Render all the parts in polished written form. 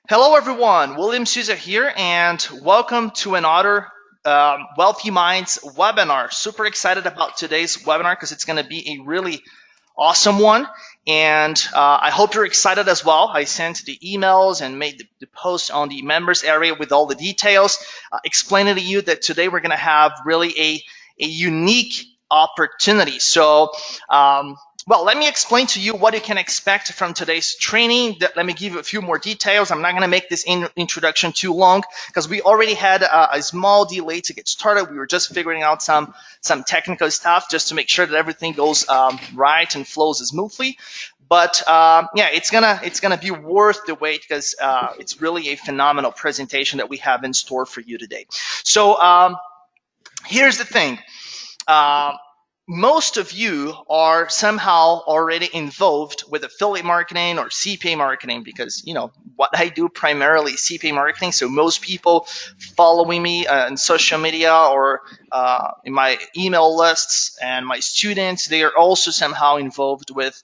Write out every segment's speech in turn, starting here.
Hello, everyone. William Souza here, and welcome to another Wealthy Minds webinar. Super excited about today's webinar because it's going to be a really awesome one, and I hope you're excited as well. I sent the emails and made the post on the members area with all the details, explaining to you that today we're going to have really a unique opportunity. So, well, let me explain to you what you can expect from today's training. Let me give you a few more details. I'm not going to make this introduction too long because we already had a small delay to get started. We were just figuring out some technical stuff just to make sure that everything goes right and flows smoothly. But yeah, it's gonna be worth the wait because it's really a phenomenal presentation that we have in store for you today. So here's the thing. Most of you are somehow already involved with affiliate marketing or CPA marketing because, you know, what I do primarily is CPA marketing. So most people following me on social media or in my email lists and my students, they are also somehow involved with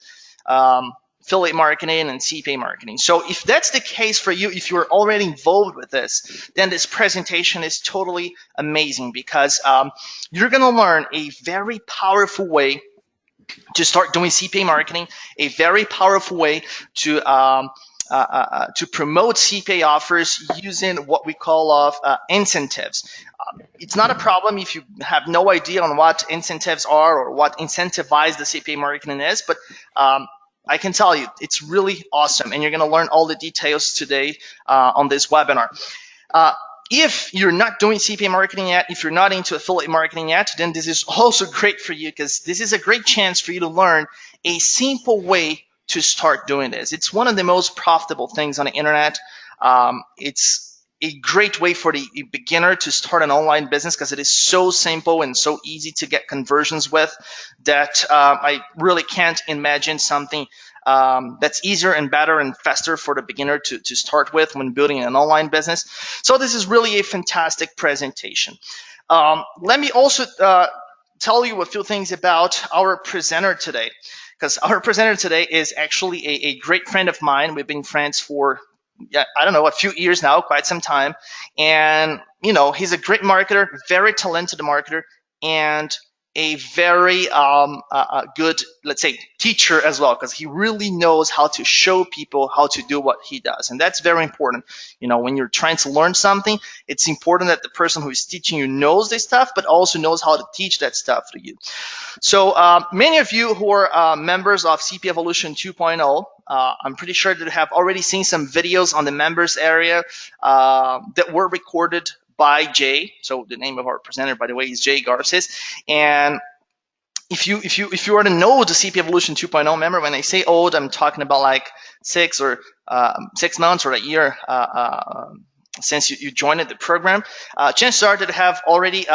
affiliate marketing and CPA marketing. So if that's the case for you, if you're already involved with this, then this presentation is totally amazing because you're going to learn a very powerful way to start doing CPA marketing, a very powerful way to promote CPA offers using what we call incentives. It's not a problem if you have no idea on what incentives are or what incentivize the CPA marketing is, but I can tell you it's really awesome, and you're going to learn all the details today on this webinar. If you're not doing CPA marketing yet, if you're not into affiliate marketing yet, then this is also great for you because this is a great chance for you to learn a simple way to start doing this. It's one of the most profitable things on the internet. It's a great way for the beginner to start an online business because it is so simple and so easy to get conversions with that I really can't imagine something that's easier and better and faster for the beginner to start with when building an online business. So this is really a fantastic presentation. Let me also tell you a few things about our presenter today, because our presenter today is actually a great friend of mine. We've been friends for I don't know, a few years now, quite some time. And, you know, he's a great marketer, very talented marketer, and a very good, let's say, teacher as well, because he really knows how to show people how to do what he does. And that's very important. You know, when you're trying to learn something, it's important that the person who is teaching you knows this stuff, but also knows how to teach that stuff to you. So many of you who are members of CP Evolution 2.0, I'm pretty sure that you have already seen some videos on the members area that were recorded by Jay. So the name of our presenter, by the way, is Jay Garces. And if you are to know the CP Evolution 2.0 member, when I say old, I'm talking about like 6 months or a year since you joined the program. Chances are that you have already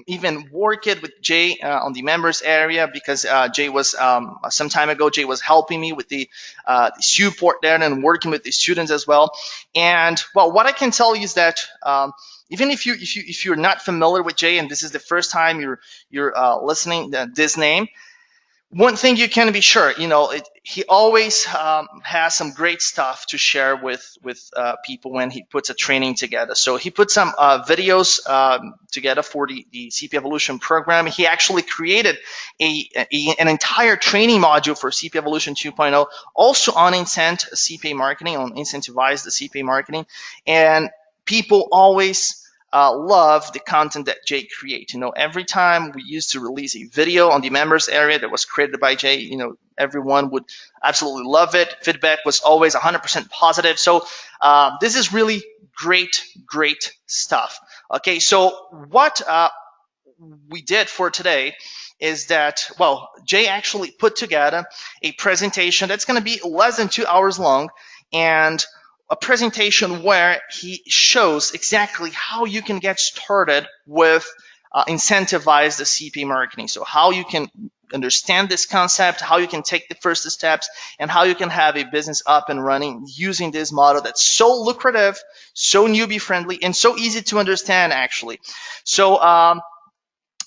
even worked with Jay on the members area because Jay was some time ago. Jay was helping me with the support there and working with the students as well. And well, what I can tell you is that even if you're not familiar with Jay and this is the first time you're listening to this name, one thing you can be sure, you know, he always has some great stuff to share with people when he puts a training together. So he put some videos together for the CP Evolution program. He actually created an entire training module for CP Evolution 2.0, also on CPA marketing, on incentivize the CPA marketing, and people always love the content that Jay creates. You know, every time we used to release a video on the members area that was created by Jay, you know, everyone would absolutely love it. Feedback was always 100% positive. So this is really great stuff. Okay, so what we did for today is that, well, Jay actually put together a presentation that's going to be less than 2 hours long, and a presentation where he shows exactly how you can get started with incentivize the CPA marketing. So how you can understand this concept, how you can take the first steps, and how you can have a business up and running using this model that's so lucrative, so newbie friendly, and so easy to understand actually. So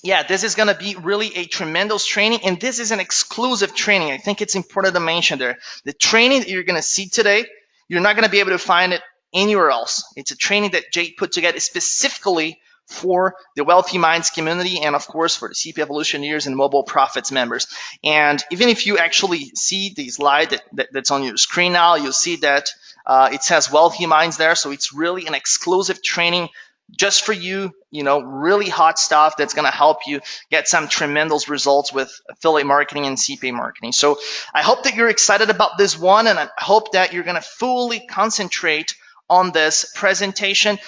yeah, this is going to be really a tremendous training, and this is an exclusive training. I think it's important to mention there. The training that you're going to see today, you're not going to be able to find it anywhere else. It's a training that Jay put together specifically for the Wealthy Minds community and, of course, for the CP Evolutioneers and Mobile Profits members. And even if you actually see the slide that's on your screen now, you'll see that it says Wealthy Minds there. So it's really an exclusive training just for you, really hot stuff that's going to help you get some tremendous results with affiliate marketing and CPA marketing. So I hope that you're excited about this one, and I hope that you're going to fully concentrate on this presentation.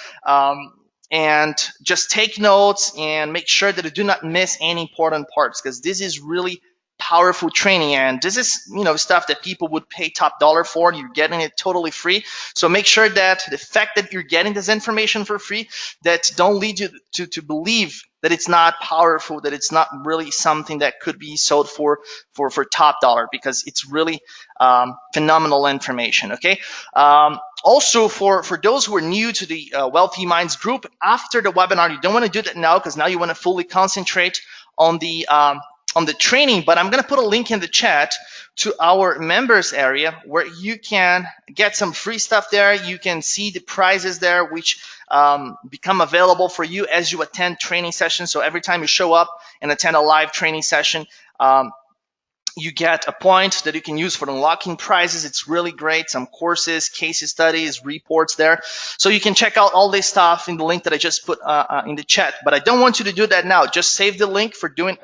And just take notes and make sure that you do not miss any important parts, because this is really powerful training, and this is stuff that people would pay top dollar for. You're getting it totally free. So make sure that the fact that you're getting this information for free, that don't lead you to believe that it's not powerful, that it's not really something that could be sold for top dollar, because it's really phenomenal information. Okay. Also, for those who are new to the Wealthy Minds group, after the webinar, you don't want to do that now, because now you want to fully concentrate on the training. But I'm going to put a link in the chat to our members area where you can get some free stuff there. You can see the prizes there, which become available for you as you attend training sessions. So every time you show up and attend a live training session, you get a point that you can use for unlocking prizes. It's really great. Some courses, case studies, reports there. So you can check out all this stuff in the link that I just put in the chat. But I don't want you to do that now. Just save the link for doing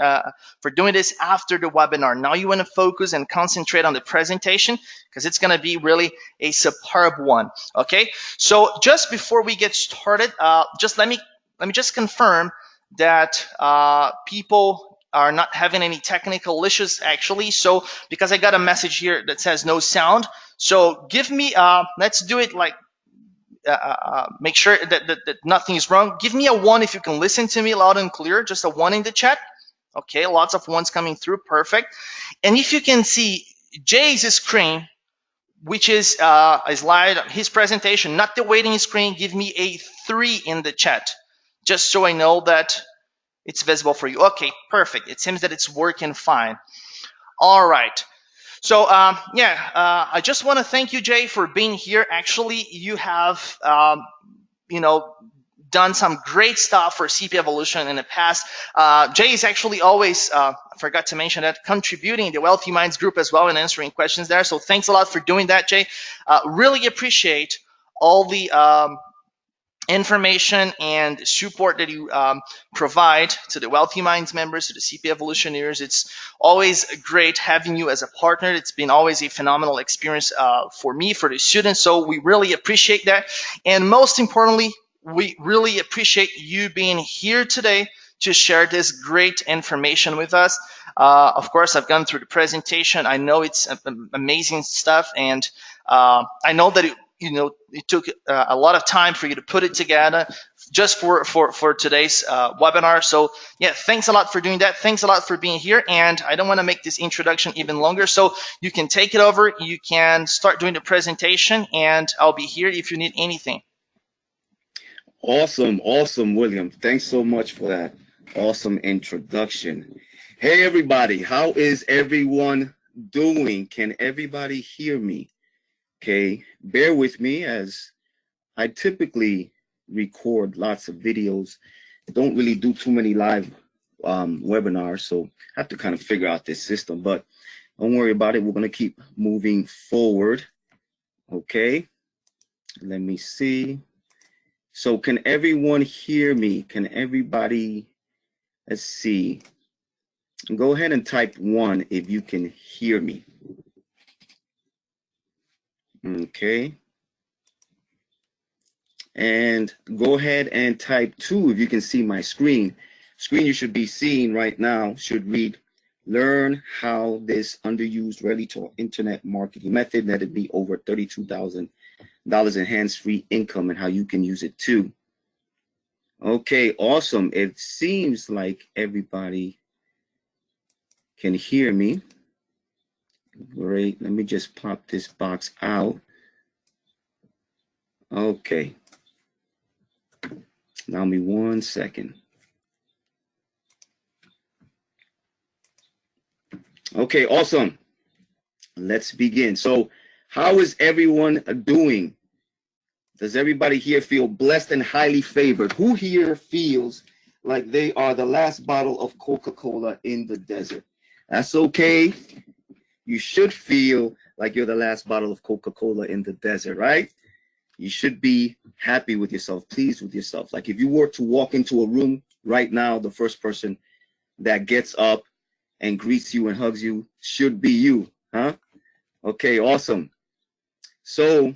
this after the webinar. Now you want to focus and concentrate on the presentation, because it's going to be really a superb one. Okay. So just before we get started, just let me just confirm that people are not having any technical issues actually. So because I got a message here that says no sound, so give me let's do it like make sure that nothing is wrong. Give me a 1 if you can listen to me loud and clear. Just a 1 in the chat. Okay, lots of 1s coming through. Perfect. And if you can see Jay's screen, which is a slide, his presentation, not the waiting screen, give me a 3 in the chat, just so I know that it's visible for you. Okay, perfect. It seems that it's working fine. All right. So I just want to thank you, Jay, for being here. Actually, you have done some great stuff for CP Evolution in the past. Jay is actually always, I forgot to mention that, contributing the Wealthy Minds group as well and answering questions there. So thanks a lot for doing that, Jay. Really appreciate all the information and support that you provide to the Wealthy Minds members, to the CP Evolutioneers. It's always great having you as a partner. It's been always a phenomenal experience for me, for the students. So we really appreciate that. And most importantly, we really appreciate you being here today to share this great information with us. Of course, I've gone through the presentation. I know it's amazing stuff, and I know that it took a lot of time for you to put it together just for today's webinar. So yeah, thanks a lot for doing that. Thanks a lot for being here. And I don't want to make this introduction even longer, so you can take it over. You can start doing the presentation, and I'll be here if you need anything. Awesome, William. Thanks so much for that awesome introduction. Hey, everybody. How is everyone doing? Can everybody hear me? Okay, bear with me as I typically record lots of videos. Don't really do too many live webinars, so I have to kind of figure out this system, but don't worry about it. We're going to keep moving forward. Okay, let me see. So can everyone hear me? Can everybody, let's see. Go ahead and type 1 if you can hear me. Okay. And go ahead and type 2 if you can see my screen. Screen you should be seeing right now should read, learn how this underused Relito internet marketing method netted me over $32,000 in hands-free income and how you can use it too. Okay, awesome. It seems like everybody can hear me. Great. Let me just pop this box out. Okay. Allow me 1 second. Okay, awesome. Let's begin. So, how is everyone doing? Does everybody here feel blessed and highly favored? Who here feels like they are the last bottle of Coca-Cola in the desert? That's okay. You should feel like you're the last bottle of Coca-Cola in the desert, right? You should be happy with yourself, pleased with yourself. Like if you were to walk into a room right now, the first person that gets up and greets you and hugs you should be you, huh? Okay, awesome. So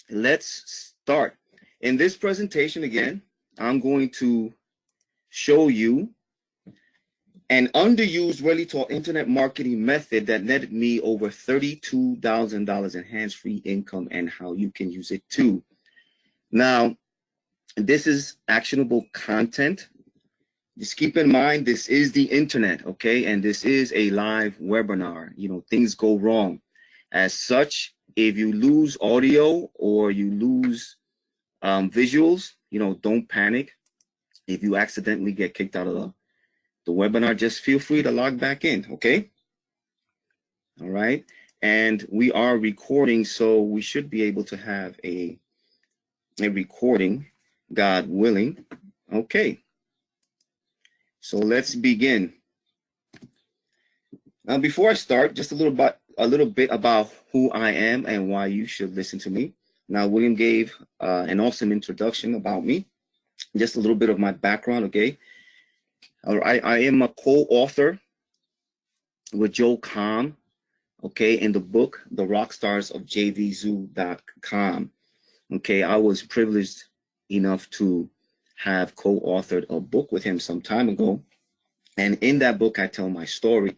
let's start. In this presentation, again, I'm going to show you an underused, really taught internet marketing method that netted me over $32,000 in hands-free income and how you can use it too. Now, this is actionable content. Just keep in mind, this is the internet, okay? And this is a live webinar. You know, things go wrong. As such, if you lose audio or you lose visuals, you know, don't panic. If you accidentally get kicked out of the webinar, just feel free to log back in, okay? All right. And we are recording, so we should be able to have a recording, God willing. Okay. So let's begin. Now, before I start, just a little bit about who I am and why you should listen to me. Now, William gave an awesome introduction about me. Just a little bit of my background, okay? I am a co-author with Joe Kahn, okay, in the book, The Rockstars of JVZoo.com. Okay, I was privileged enough to have co-authored a book with him some time ago. And in that book, I tell my story.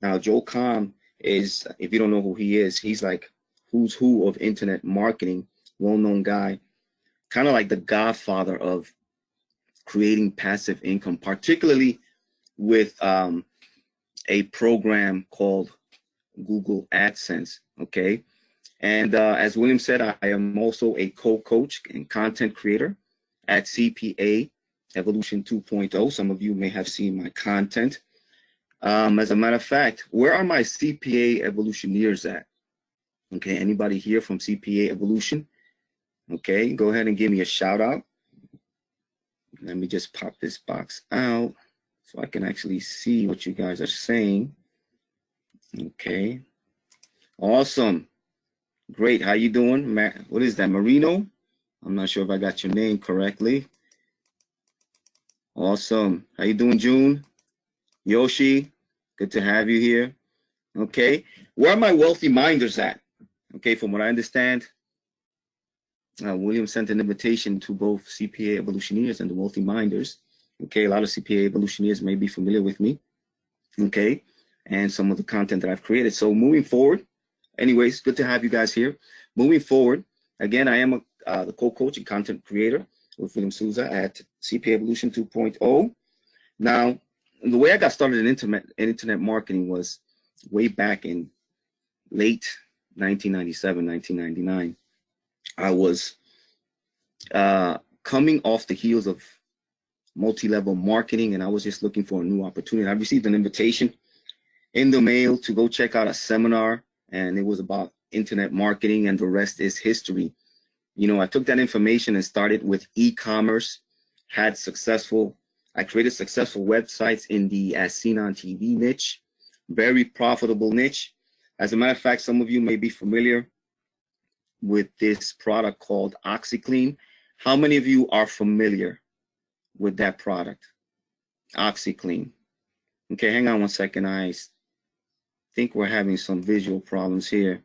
Now, Joe Kahn is, if you don't know who he is, he's like who's who of internet marketing, well-known guy, kind of like the godfather of creating passive income, particularly with a program called Google AdSense, okay? And as William said, I am also a co-coach and content creator at CPA Evolution 2.0. Some of you may have seen my content. As a matter of fact, where are my CPA Evolutioneers at? Okay, anybody here from CPA Evolution? Okay, go ahead and give me a shout out. Let me just pop this box out so I can actually see what you guys are saying. Okay, awesome. Great, how you doing? What is that, Marino? I'm not sure if I got your name correctly. Awesome, how you doing, June? Yoshi, good to have you here. Okay, where are my wealthy minders at? Okay, from what I understand, William sent an invitation to both CPA Evolutioneers and the Wealthy Minders. Okay, a lot of CPA Evolutioneers may be familiar with me. Okay, and some of the content that I've created. So moving forward, anyways, good to have you guys here. Moving forward, again, I am the co-coach and content creator with William Souza at CPA Evolution 2.0. Now, the way I got started in internet marketing was way back in late 1997, 1999. I was coming off the heels of multi-level marketing, and I was just looking for a new opportunity. I received an invitation in the mail to go check out a seminar, and it was about internet marketing, and the rest is history. You know, I took that information and started with e-commerce, I created successful websites in the as seen on TV niche, very profitable niche. As a matter of fact, some of you may be familiar with this product called OxyClean. How many of you are familiar with that product, OxyClean? Okay, hang on one second. I think we're having some visual problems here.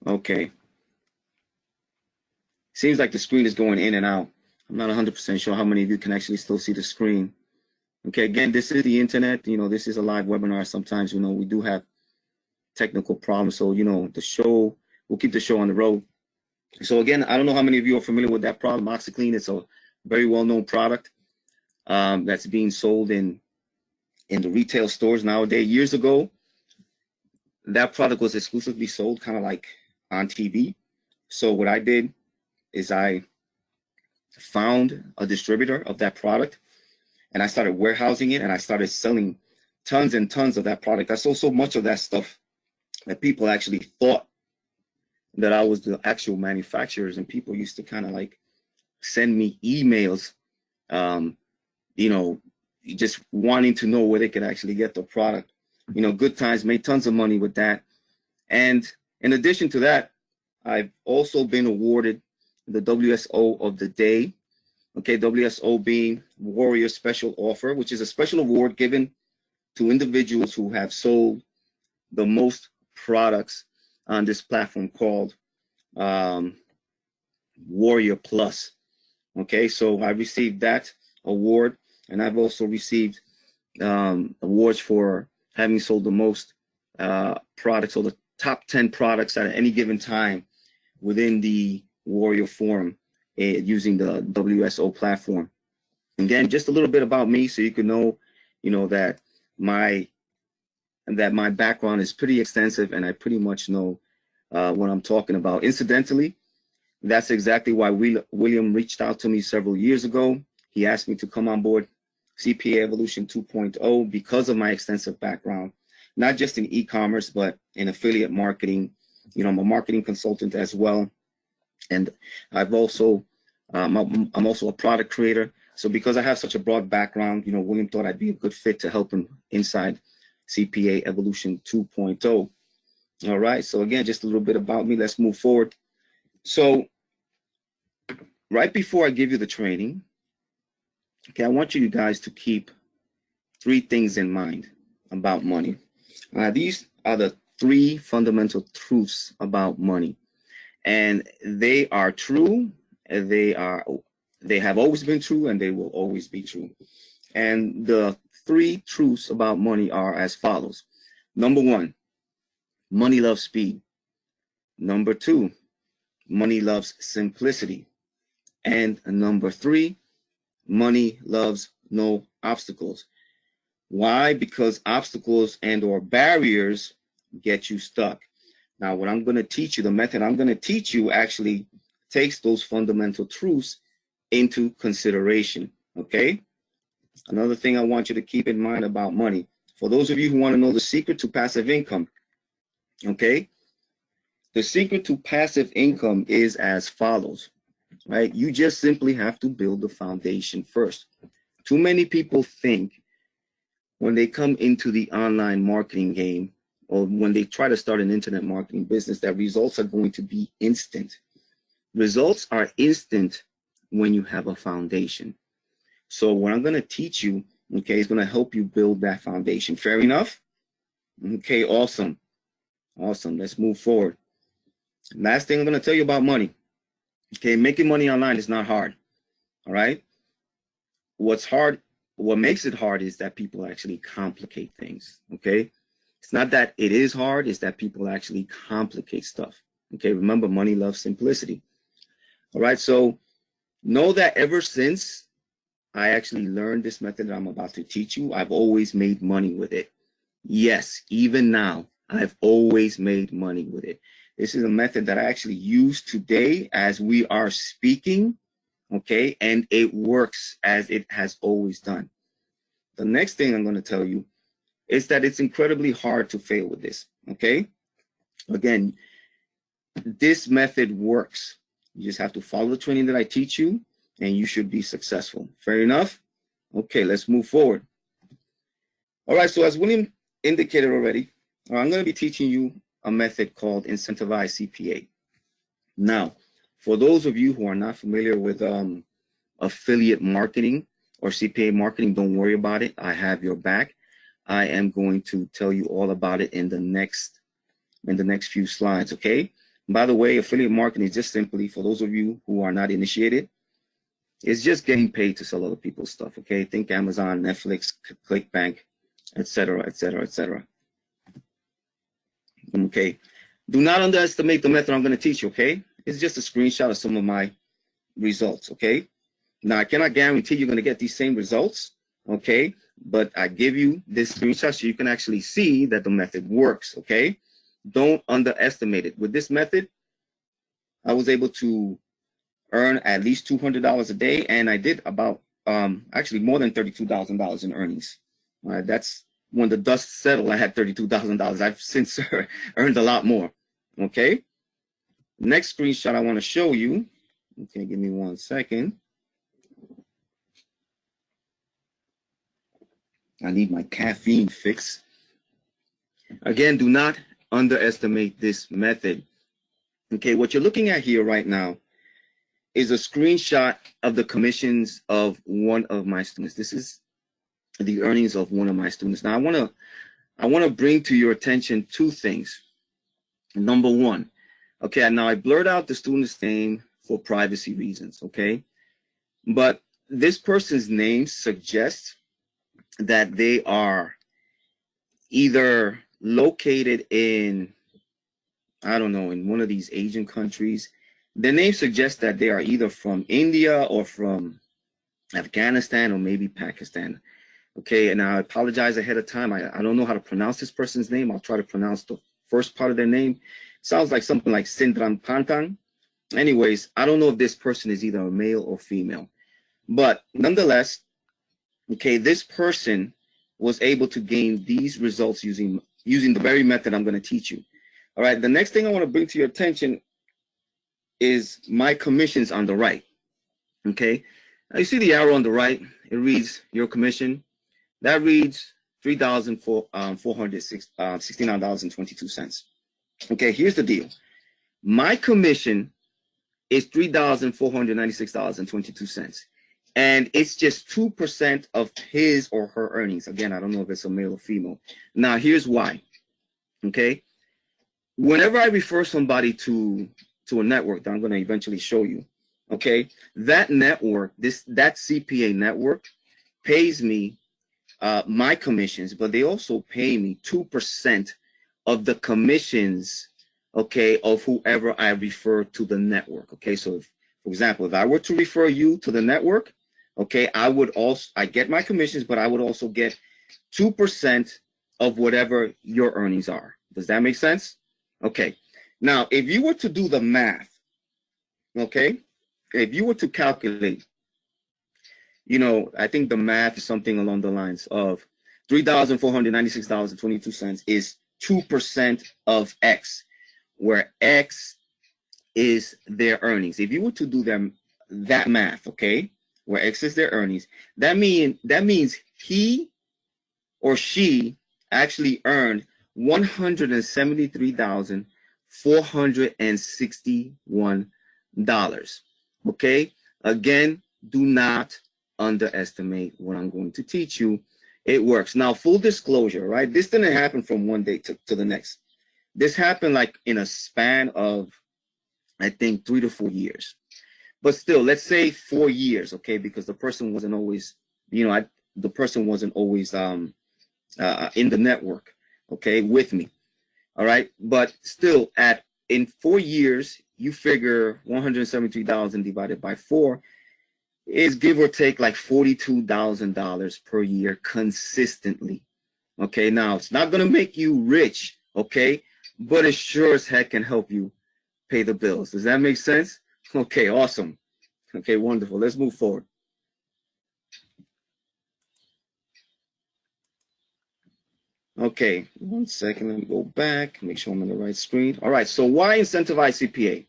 Okay. Seems like the screen is going in and out. I'm not 100% sure how many of you can actually still see the screen. Okay, again, this is the internet. You know, this is a live webinar. Sometimes, you know, we do have technical problems. So, you know, we'll keep the show on the road. So again, I don't know how many of you are familiar with that product, OxyClean. It's a very well-known product that's being sold in the retail stores nowadays. Years ago, that product was exclusively sold kind of like on TV. So what I did is I found a distributor of that product, and I started warehousing it, and I started selling tons and tons of that product. I sold so much of that stuff that people actually thought that I was the actual manufacturers, and people used to kind of like send me emails, you know, just wanting to know where they could actually get the product. You know, Good Times made tons of money with that. And in addition to that, I've also been awarded the WSO of the day. Okay, WSO being Warrior Special Offer, which is a special award given to individuals who have sold the most products on this platform called Warrior Plus. Okay, so I received that award, and I've also received awards for having sold the most products, or the top 10 products at any given time within the Warrior Forum using the WSO platform. Again, just a little bit about me, so you can know, that my background is pretty extensive, and I pretty much know what I'm talking about. Incidentally, that's exactly why William reached out to me several years ago. He asked me to come on board CPA Evolution 2.0 because of my extensive background, not just in e-commerce, but in affiliate marketing. I'm a marketing consultant as well. And I'm also a product creator. So because I have such a broad background, William thought I'd be a good fit to help him inside CPA Evolution 2.0. All right. So again, just a little bit about me. Let's move forward. So right before I give you the training, okay, I want you guys to keep 3 things in mind about money. These are the 3 fundamental truths about money, and they are true. They have always been true, and they will always be true. And the 3 truths about money are as follows. Number 1, money loves speed. Number 2, money loves simplicity. And number 3, money loves no obstacles. Why? Because obstacles and or barriers get you stuck. Now, what I'm going to teach you, the method I'm going to teach you actually takes those fundamental truths into consideration, okay? Another thing I want you to keep in mind about money, for those of you who want to know the secret to passive income, okay? The secret to passive income is as follows, right? You just simply have to build the foundation first. Too many people think when they come into the online marketing game, or when they try to start an internet marketing business, that results are going to be instant. Results are instant when you have a foundation. So what I'm going to teach you, okay, is going to help you build that foundation. Fair enough? Okay, awesome. Awesome. Let's move forward. Last thing I'm going to tell you about money. Okay, making money online is not hard. All right? What's hard, what makes it hard is that people actually complicate things. Okay? It's not that it is hard, it's that people actually complicate stuff. Okay, remember, money loves simplicity. All right, so know that ever since I actually learned this method that I'm about to teach you, I've always made money with it. Yes, even now, I've always made money with it. This is a method that I actually use today as we are speaking, okay, and it works as it has always done. The next thing I'm going to tell you is that it's incredibly hard to fail with this, okay? Again, this method works. You just have to follow the training that I teach you, and you should be successful. Fair enough? Okay, let's move forward. All right, so as William indicated already, I'm going to be teaching you a method called Incentivize CPA. Now, for those of you who are not familiar with affiliate marketing or CPA marketing, don't worry about it. I have your back. I am going to tell you all about it in the next few slides, okay? By the way, affiliate marketing is just simply, for those of you who are not initiated, it's just getting paid to sell other people's stuff, okay? Think Amazon, Netflix, ClickBank, etc., etc., etc. Okay, do not underestimate the method I'm going to teach you, okay? It's just a screenshot of some of my results, okay? Now, I cannot guarantee you're going to get these same results, okay? But I give you this screenshot so you can actually see that the method works, okay? Don't underestimate it. With this method, I was able to earn at least $200 a day, and I did about actually more than $32,000 in earnings. All right, that's when the dust settled. I had $32,000. I've since earned a lot more. Okay. Next screenshot I want to show you. Okay, give me 1 second. I need my caffeine fix. Again, do not underestimate this method. Okay, what you're looking at here right now is a screenshot of the commissions of one of my students. This is the earnings of one of my students. Now, I want to bring to your attention two things. Number one, okay, now I blurred out the student's name for privacy reasons, okay? But this person's name suggests that they are either located in, I don't know, in one of these Asian countries. The name suggests that they are either from India or from Afghanistan or maybe Pakistan. Okay, and I apologize ahead of time. I don't know how to pronounce this person's name. I'll try to pronounce the first part of their name. Sounds like something like Sindran Pantang. Anyways, I don't know if this person is either a male or female. But nonetheless, okay, this person was able to gain these results using the very method I'm going to teach you. All right, the next thing I want to bring to your attention is my commissions on the right. Okay, now you see the arrow on the right, it reads your commission. That reads $3,469.22. Okay, here's the deal. My commission is $3,496.22. And it's just 2% of his or her earnings. Again, I don't know if it's a male or female. Now, here's why. Okay, whenever I refer somebody to a network that I'm going to eventually show you, okay, that network, that CPA network pays me my commissions, but they also pay me 2% of the commissions, okay, of whoever I refer to the network. Okay, so if, for example, if I were to refer you to the network, okay, I get my commissions, but I would also get 2% of whatever your earnings are. Does that make sense? Okay, now if you were to do the math, okay, if you were to calculate, you know, I think the math is something along the lines of $3,496.22 is 2% of X, where X is their earnings. If you were to do that math, okay, where X is their earnings, that means he or she actually earned $173,461. Okay, again, do not underestimate what I'm going to teach you. It works. Now, full disclosure, right? This didn't happen from one day to the next. This happened like in a span of, I think, 3 to 4 years. But still, let's say 4 years, okay? Because the person wasn't always, you know, the person wasn't always in the network, okay, with me. All right. But still, in 4 years, you figure 173,000 divided by 4 is give or take like $42,000 per year consistently. Okay, now it's not going to make you rich, okay, but it sure as heck can help you pay the bills. Does that make sense? Okay, awesome. Okay, wonderful. Let's move forward. Okay, 1 second. Let me go back, make sure I'm on the right screen. All right, so why incentivize CPA?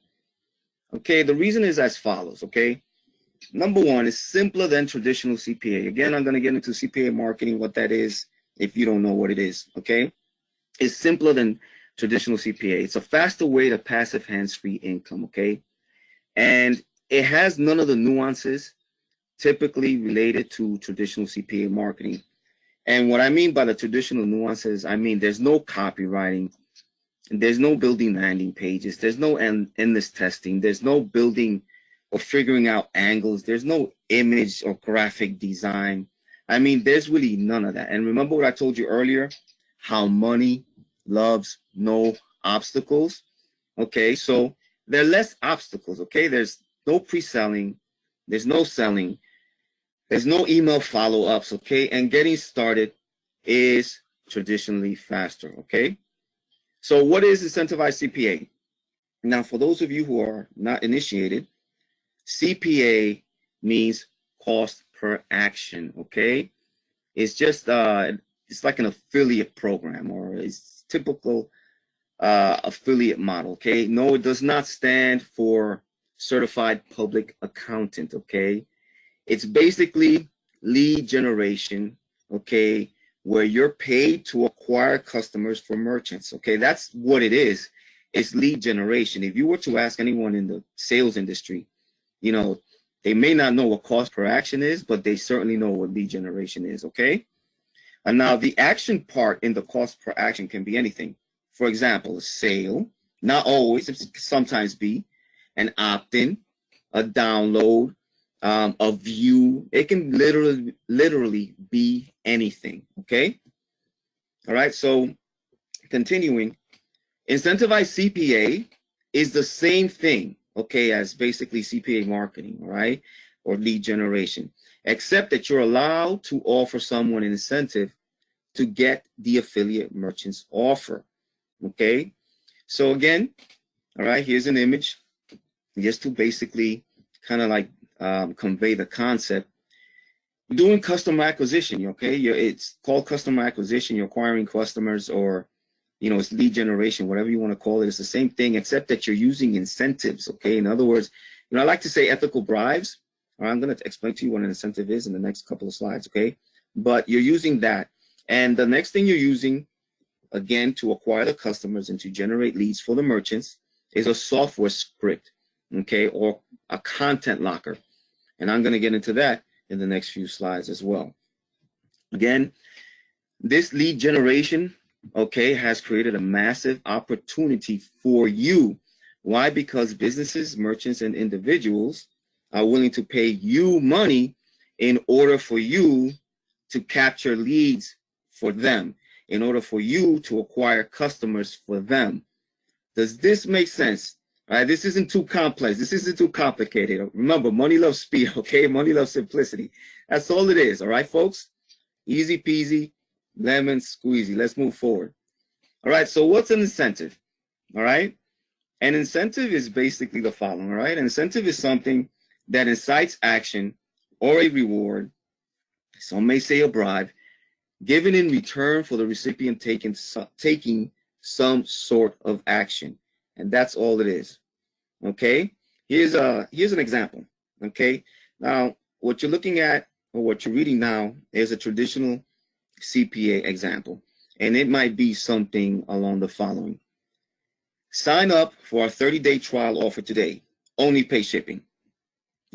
Okay, the reason is as follows, okay? Number one, it's simpler than traditional CPA. Again, I'm going to get into CPA marketing, what that is, if you don't know what it is, okay? It's simpler than traditional CPA. It's a faster way to passive hands-free income, okay? And it has none of the nuances typically related to traditional CPA marketing. And what I mean by the traditional nuances, I mean there's no copywriting, there's no building landing pages, there's no endless testing, there's no building or figuring out angles, there's no image or graphic design. I mean, there's really none of that. And remember what I told you earlier, how money loves no obstacles. Okay, so there are less obstacles, okay? There's no pre-selling, there's no selling, there's no email follow-ups, okay? And getting started is traditionally faster, okay? So what is incentivized CPA? Now, for those of you who are not initiated, CPA means cost per action, okay? It's just, it's like an affiliate program, or it's typical affiliate model. Okay, no, it does not stand for certified public accountant. Okay, it's basically lead generation. Okay, where you're paid to acquire customers for merchants. Okay, that's what it is. It's lead generation. If you were to ask anyone in the sales industry, you know, they may not know what cost per action is, but they certainly know what lead generation is. Okay. And now the action part in the cost per action can be anything. For example, a sale, not always, it can sometimes be an opt-in, a download, a view. It can literally be anything. Okay. All right. So continuing, incentivized CPA is the same thing, okay, as basically CPA marketing, all right, or lead generation, except that you're allowed to offer someone an incentive to get the affiliate merchant's offer. Okay, so again, all right, here's an image just to basically kind of like convey the concept. Doing customer acquisition, okay, it's called customer acquisition. You're acquiring customers, or it's lead generation, whatever you want to call it. It's the same thing, except that you're using incentives. Okay, in other words, I like to say ethical bribes. All right, I'm going to explain to you what an incentive is in the next couple of slides. Okay, but you're using that. And the next thing you're using, again, to acquire the customers and to generate leads for the merchants is a software script, okay, or a content locker. And I'm going to get into that in the next few slides as well. Again, this lead generation, okay, has created a massive opportunity for you. Why? Because businesses, merchants, and individuals are willing to pay you money in order for you to capture leads for them, in order for you to acquire customers for them. Does this make sense? All right, this isn't too complex. This isn't too complicated. Remember, money loves speed, okay? Money loves simplicity. That's all it is, all right, folks? Easy peasy, lemon squeezy. Let's move forward. All right, so what's an incentive? All right, an incentive is basically the following, all right? An incentive is something that incites action or a reward, some may say a bribe, given in return for the recipient taking some sort of action. And that's all it is. Okay, here's an example. Okay, now what you're looking at, or what you're reading now, is a traditional CPA example, and it might be something along the following: sign up for a 30-day trial offer today, only pay shipping.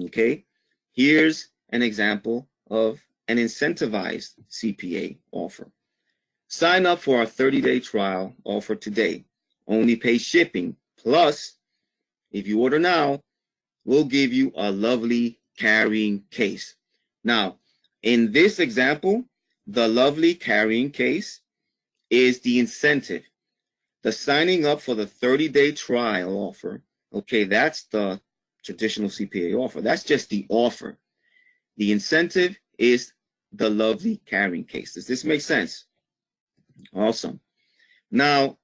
Okay, here's an example of an incentivized CPA offer. Sign up for our 30-day trial offer today, only pay shipping, plus if you order now, we'll give you a lovely carrying case. Now, in this example, the lovely carrying case is the incentive. The signing up for the 30-day trial offer, okay, that's the traditional CPA offer. That's just the offer. The incentive is the lovely carrying case. Does this make sense? Awesome. Now,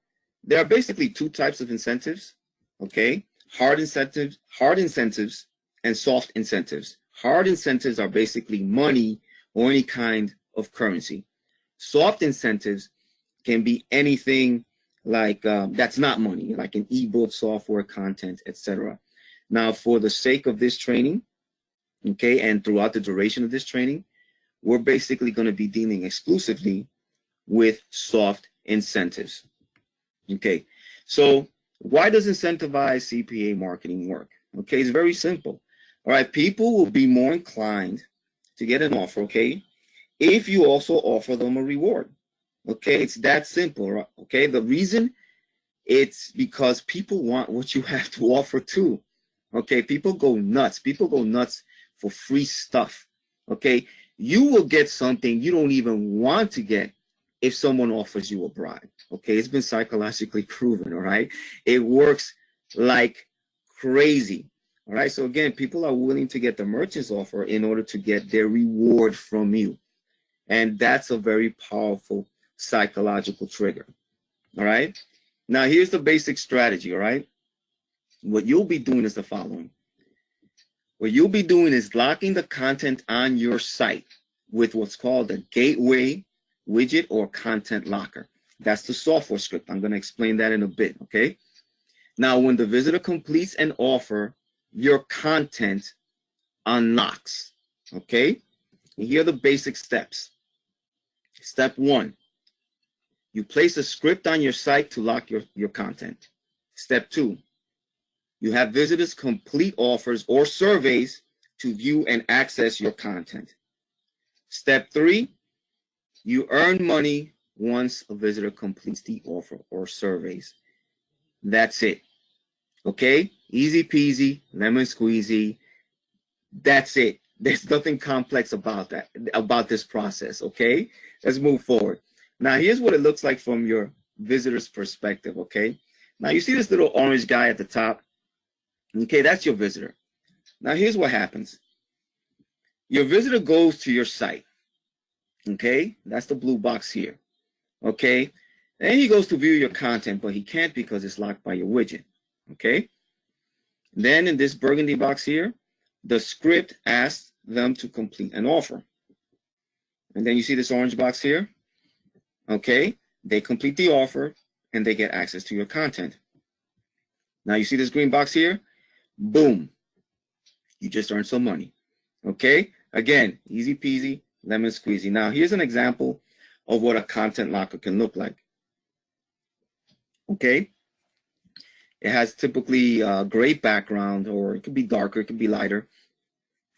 there are basically two types of incentives, okay? Hard incentives, and soft incentives. Hard incentives are basically money or any kind of currency. Soft incentives can be anything like that's not money, like an ebook, software, content, etc. Now, for the sake of this training, okay, and throughout the duration of this training, we're basically going to be dealing exclusively with soft incentives. Okay, so why does incentivized CPA marketing work? Okay, it's very simple. All right, people will be more inclined to get an offer, okay, if you also offer them a reward. Okay, it's that simple, right? Okay, the reason, it's because people want what you have to offer too. Okay, people go nuts. People go nuts for free stuff. Okay, you will get something you don't even want to get if someone offers you a bribe. Okay, it's been psychologically proven. All right, it works like crazy. All right, so again, people are willing to get the merchant's offer in order to get their reward from you, and that's a very powerful psychological trigger. All right, now here's the basic strategy. All right, what you'll be doing is the following. What you'll be doing is locking the content on your site with what's called a gateway widget or content locker. That's the software script. I'm going to explain that in a bit, okay? Now, when the visitor completes an offer, your content unlocks, okay? And here are the basic steps. Step 1, you place a script on your site to lock your content. Step 2, you have visitors complete offers or surveys to view and access your content. Step 3, you earn money once a visitor completes the offer or surveys. That's it. Okay? Easy peasy, lemon squeezy. That's it. There's nothing complex about that, about this process. Okay? Let's move forward. Now, here's what it looks like from your visitor's perspective. Okay? Now, you see this little orange guy at the top? Okay, that's your visitor. Now, here's what happens. Your visitor goes to your site. Okay? That's the blue box here. Okay? Then he goes to view your content, but he can't because it's locked by your widget. Okay? Then in this burgundy box here, the script asks them to complete an offer. And then you see this orange box here. Okay? They complete the offer and they get access to your content. Now you see this green box here? Boom. You just earned some money. Okay? Again, easy peasy, lemon squeezy. Now here's an example of what a content locker can look like. Okay? It has typically a gray background, or it could be darker, it could be lighter.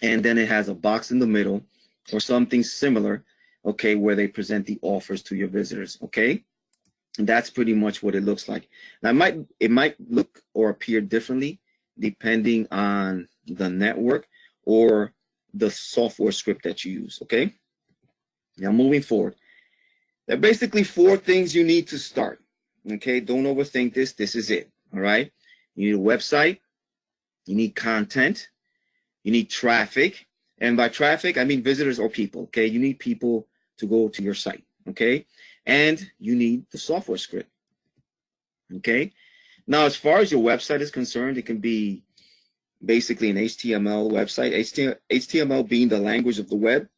And then it has a box in the middle or something similar, okay, where they present the offers to your visitors, okay? And that's pretty much what it looks like. Now, it might look or appear differently depending on the network or the software script that you use, okay? Now, moving forward. There are basically 4 things you need to start, okay? Don't overthink this. This is it, all right? You need a website. You need content. You need traffic. And by traffic, I mean visitors or people, okay? You need people to go to your site, okay? And you need the software script, okay? Now, as far as your website is concerned, it can be basically an HTML website, HTML being the language of the web,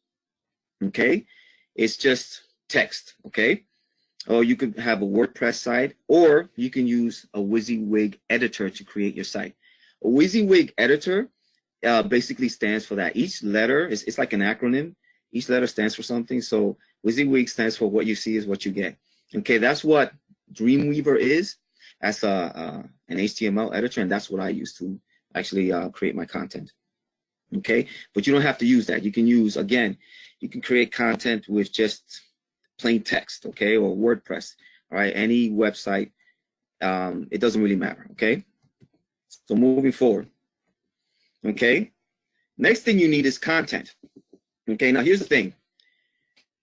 okay? It's just text, okay? Or you could have a WordPress site, or you can use a WYSIWYG editor to create your site. A WYSIWYG editor basically stands for that. Each letter it's like an acronym. Each letter stands for something. So WYSIWYG stands for what you see is what you get. Okay, that's what Dreamweaver is as an HTML editor, and that's what I use to actually create my content. Okay, but you don't have to use that. You can use, again, you can create content with just plain text, okay, or WordPress, all right, any website. It doesn't really matter, okay? So moving forward, okay, next thing you need is content. Okay, now here's the thing.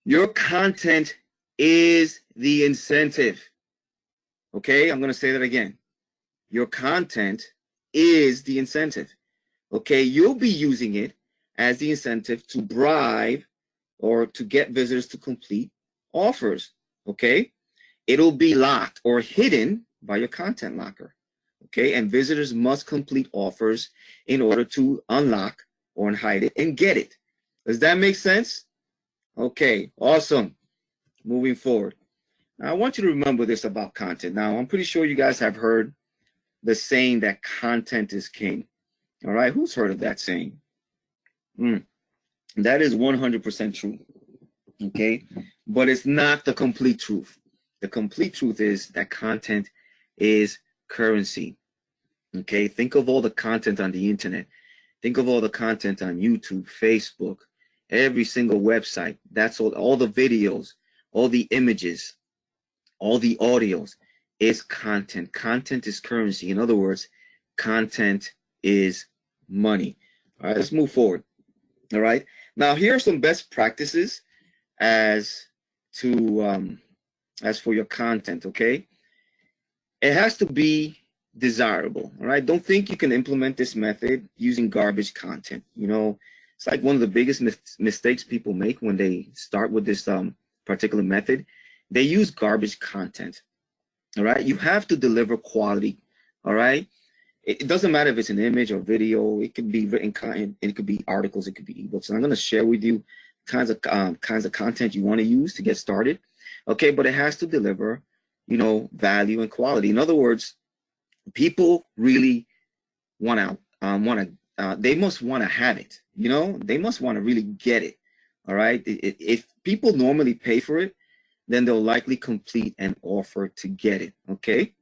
Your content is the incentive. Okay, I'm going to say that again. Your content is the incentive. Okay, you'll be using it as the incentive to bribe or to get visitors to complete offers. Okay, it'll be locked or hidden by your content locker. Okay, and visitors must complete offers in order to unlock or hide it and get it. Does that make sense? Okay, awesome. Moving forward. Now, I want you to remember this about content. Now, I'm pretty sure you guys have heard the saying that content is king. All right, who's heard of that saying? That is 100% true. Okay, but it's not the complete truth. The complete truth is that content is currency. Okay, think of all the content on the internet. Think of all the content on YouTube, Facebook, every single website. That's all the videos, all the images, all the audios is content. Content is currency. In other words, content is money. All right, let's move forward. All right, now here are some best practices as for your content. Okay, it has to be desirable. All right, don't think you can implement this method using garbage content. You know, it's like one of the biggest mistakes people make when they start with this particular method. They use garbage content. All right, you have to deliver quality. All right, it doesn't matter if it's an image or video. It could be written content, it could be articles, it could be ebooks. And I'm going to share with you kinds of content you want to use to get started. Okay, but it has to deliver value and quality. In other words, people really they must want to have it. They must want to really get it. All right. If people normally pay for it, then they'll likely complete an offer to get it. Okay.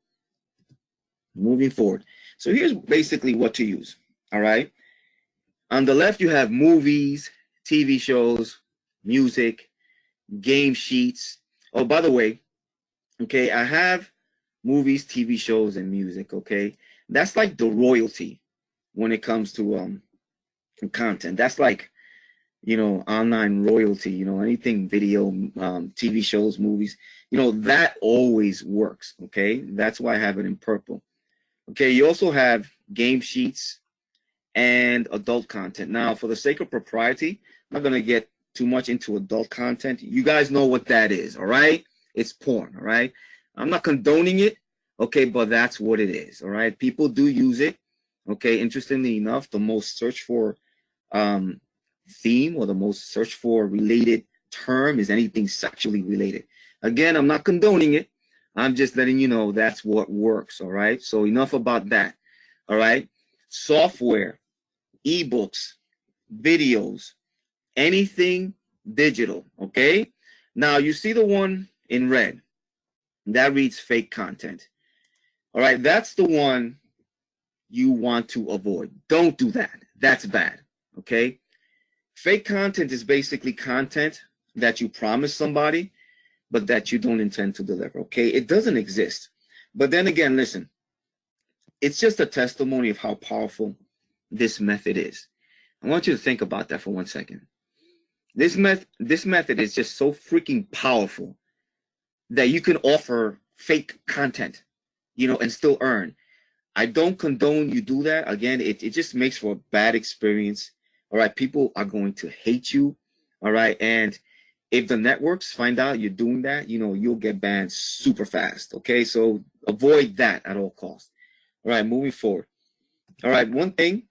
Moving forward. So here's basically what to use. All right. On the left, you have movies, TV shows, music, game sheets. Oh, by the way, okay, I have movies, TV shows, and music. Okay. That's like the royalty when it comes to content. That's like, online royalty, anything video, TV shows, movies, that always works. Okay. That's why I have it in purple. Okay. You also have game sheets and adult content. Now, for the sake of propriety, I'm not going to get too much into adult content. You guys know what that is. All right. It's porn. All right. I'm not condoning it. Okay. But that's what it is. All right. People do use it. Okay. Interestingly enough, the most searched for theme or the most searched for related term is anything sexually related. Again, I'm not condoning it. I'm just letting you know that's what works. All right. So enough about that. All right. Software, ebooks, videos, anything digital. Okay. Now you see the one in red that reads fake content. All right. That's the one you want to avoid. Don't do that. That's bad. Okay. Fake content is basically content that you promise somebody, but that you don't intend to deliver. Okay. It doesn't exist. But then again, listen, it's just a testimony of how powerful this method is. I want you to think about that for 1 second. This method is just so freaking powerful that you can offer fake content, and still earn. I don't condone you do that. Again, it just makes for a bad experience. All right. People are going to hate you. All right. And if the networks find out you're doing that, you'll get banned super fast. Okay. So avoid that at all costs. All right. Moving forward. All right. One thing.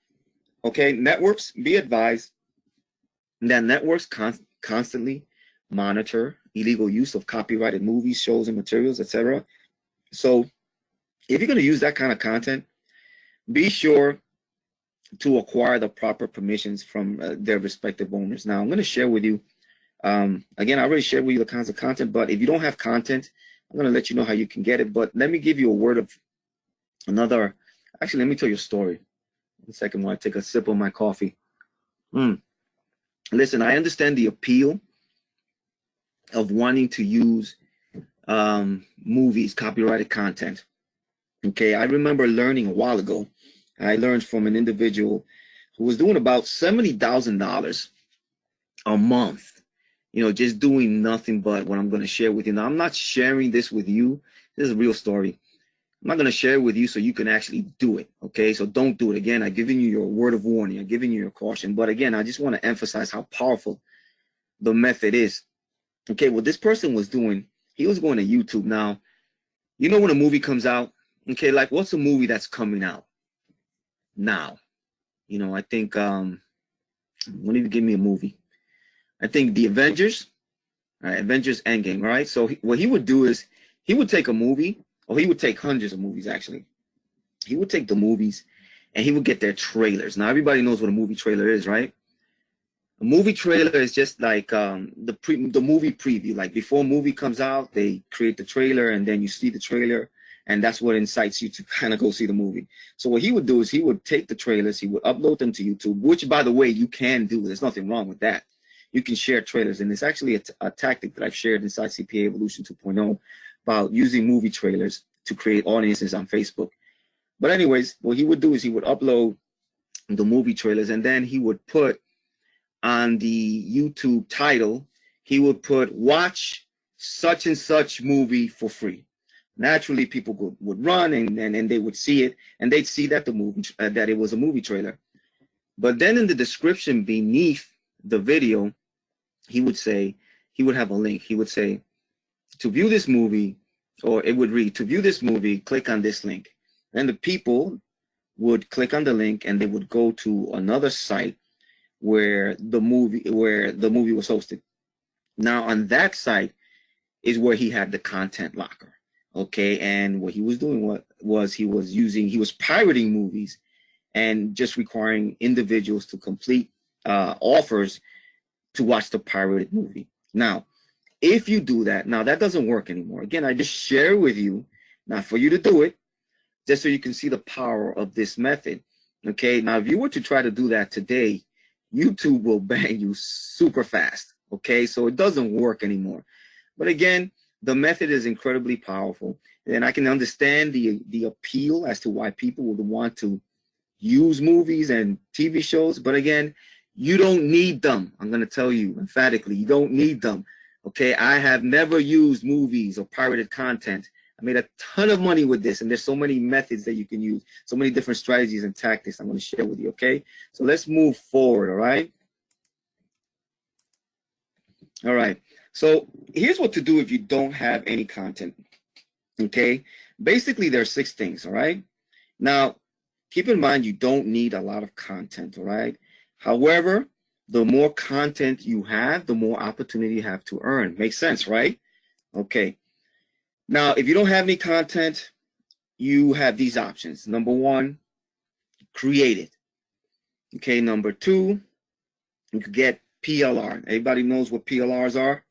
Okay. Networks, be advised that networks constantly monitor illegal use of copyrighted movies, shows, and materials, etc. So if you're going to use that kind of content, be sure to acquire the proper permissions from their respective owners. Now, I'm going to share with you, again, I already shared with you the kinds of content, but if you don't have content, I'm going to let you know how you can get it. But let me give you a word of actually, let me tell you a story. 1 second while I take a sip of my coffee. Listen, I understand the appeal of wanting to use movies, copyrighted content. Okay, I remember learning a while ago. I learned from an individual who was doing about $70,000 a month, just doing nothing but what I'm going to share with you. Now, I'm not sharing this with you. This is a real story. I'm not going to share it with you so you can actually do it. Okay, so don't do it. Again, I'm giving you your word of warning. I'm giving you your caution. But again, I just want to emphasize how powerful the method is. Okay, what this person was doing, he was going to YouTube. Now, when a movie comes out, okay, like what's a movie that's coming out now? I think, when do you give me a movie? I think the Avengers, Avengers Endgame, right? So what he would do is he would take a movie, or he would take hundreds of movies, actually. He would take the movies and he would get their trailers. Now, everybody knows what a movie trailer is, right? A movie trailer is just like the movie preview. Like before a movie comes out, they create the trailer and then you see the trailer. And that's what incites you to kind of go see the movie. So what he would do is he would take the trailers, he would upload them to YouTube, which, by the way, you can do. There's nothing wrong with that. You can share trailers. And it's actually a tactic that I've shared inside CPA Evolution 2.0 about using movie trailers to create audiences on Facebook. But anyways, what he would do is he would upload the movie trailers, and then he would put on the YouTube title, he would put watch such and such movie for free. Naturally, people would run and they would see it, and they'd see that that it was a movie trailer. But then in the description beneath the video, he would have a link. He would say, to view this movie, or it would read, to view this movie, click on this link. And the people would click on the link and they would go to another site where the movie was hosted. Now on that site is where he had the content locker. Okay, and what he was doing was he was pirating movies and just requiring individuals to complete offers to watch the pirated movie. Now, if you do that, now that doesn't work anymore. Again, I just share with you, not for you to do it, just so you can see the power of this method. Okay, now if you were to try to do that today, YouTube will ban you super fast. Okay, so it doesn't work anymore. But again, the method is incredibly powerful, and I can understand the appeal as to why people would want to use movies and TV shows. But again, you don't need them. I'm going to tell you emphatically, you don't need them. Okay, I have never used movies or pirated content. I made a ton of money with this, and there's so many methods that you can use, so many different strategies and tactics I'm going to share with you. Okay, so let's move forward. All right. All right. So here's what to do if you don't have any content. Okay. Basically, there are 6 things. All right. Now, keep in mind, you don't need a lot of content. All right. However, the more content you have, the more opportunity you have to earn. Makes sense, right? Okay. Now, if you don't have any content, you have these options. Number 1, create it. Okay. Number 2, you could get PLR. Everybody knows what PLRs are?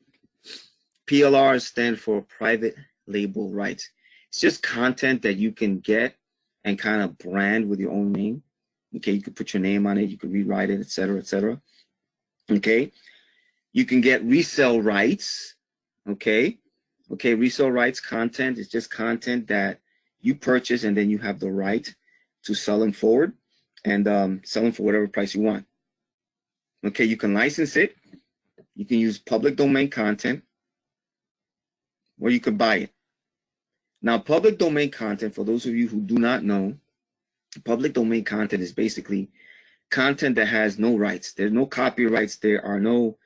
PLRs stand for private label rights. It's just content that you can get and kind of brand with your own name. Okay, you could put your name on it, you could rewrite it, etc., etc. Okay, you can get resale rights. Okay, resale rights content is just content that you purchase and then you have the right to sell them forward and sell them for whatever price you want. Okay, you can license it. You can use public domain content, or you could buy it. Now, public domain content, for those of you who do not know, public domain content is basically content that has no rights. There's no copyrights. There are no,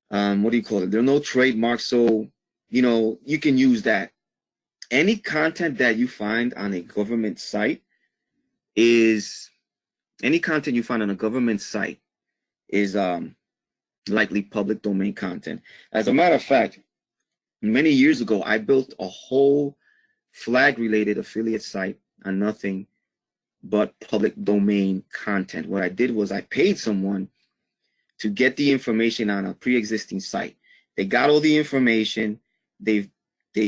what do you call it? There are no trademarks. So, you know, you can use that. Any content that you find on a government site is, any content you find on a government site is likely public domain content. As a matter of fact, many years ago, I built a whole flag-related affiliate site on nothing but public domain content. What I did was I paid someone to get the information on a pre-existing site. They got all the information, they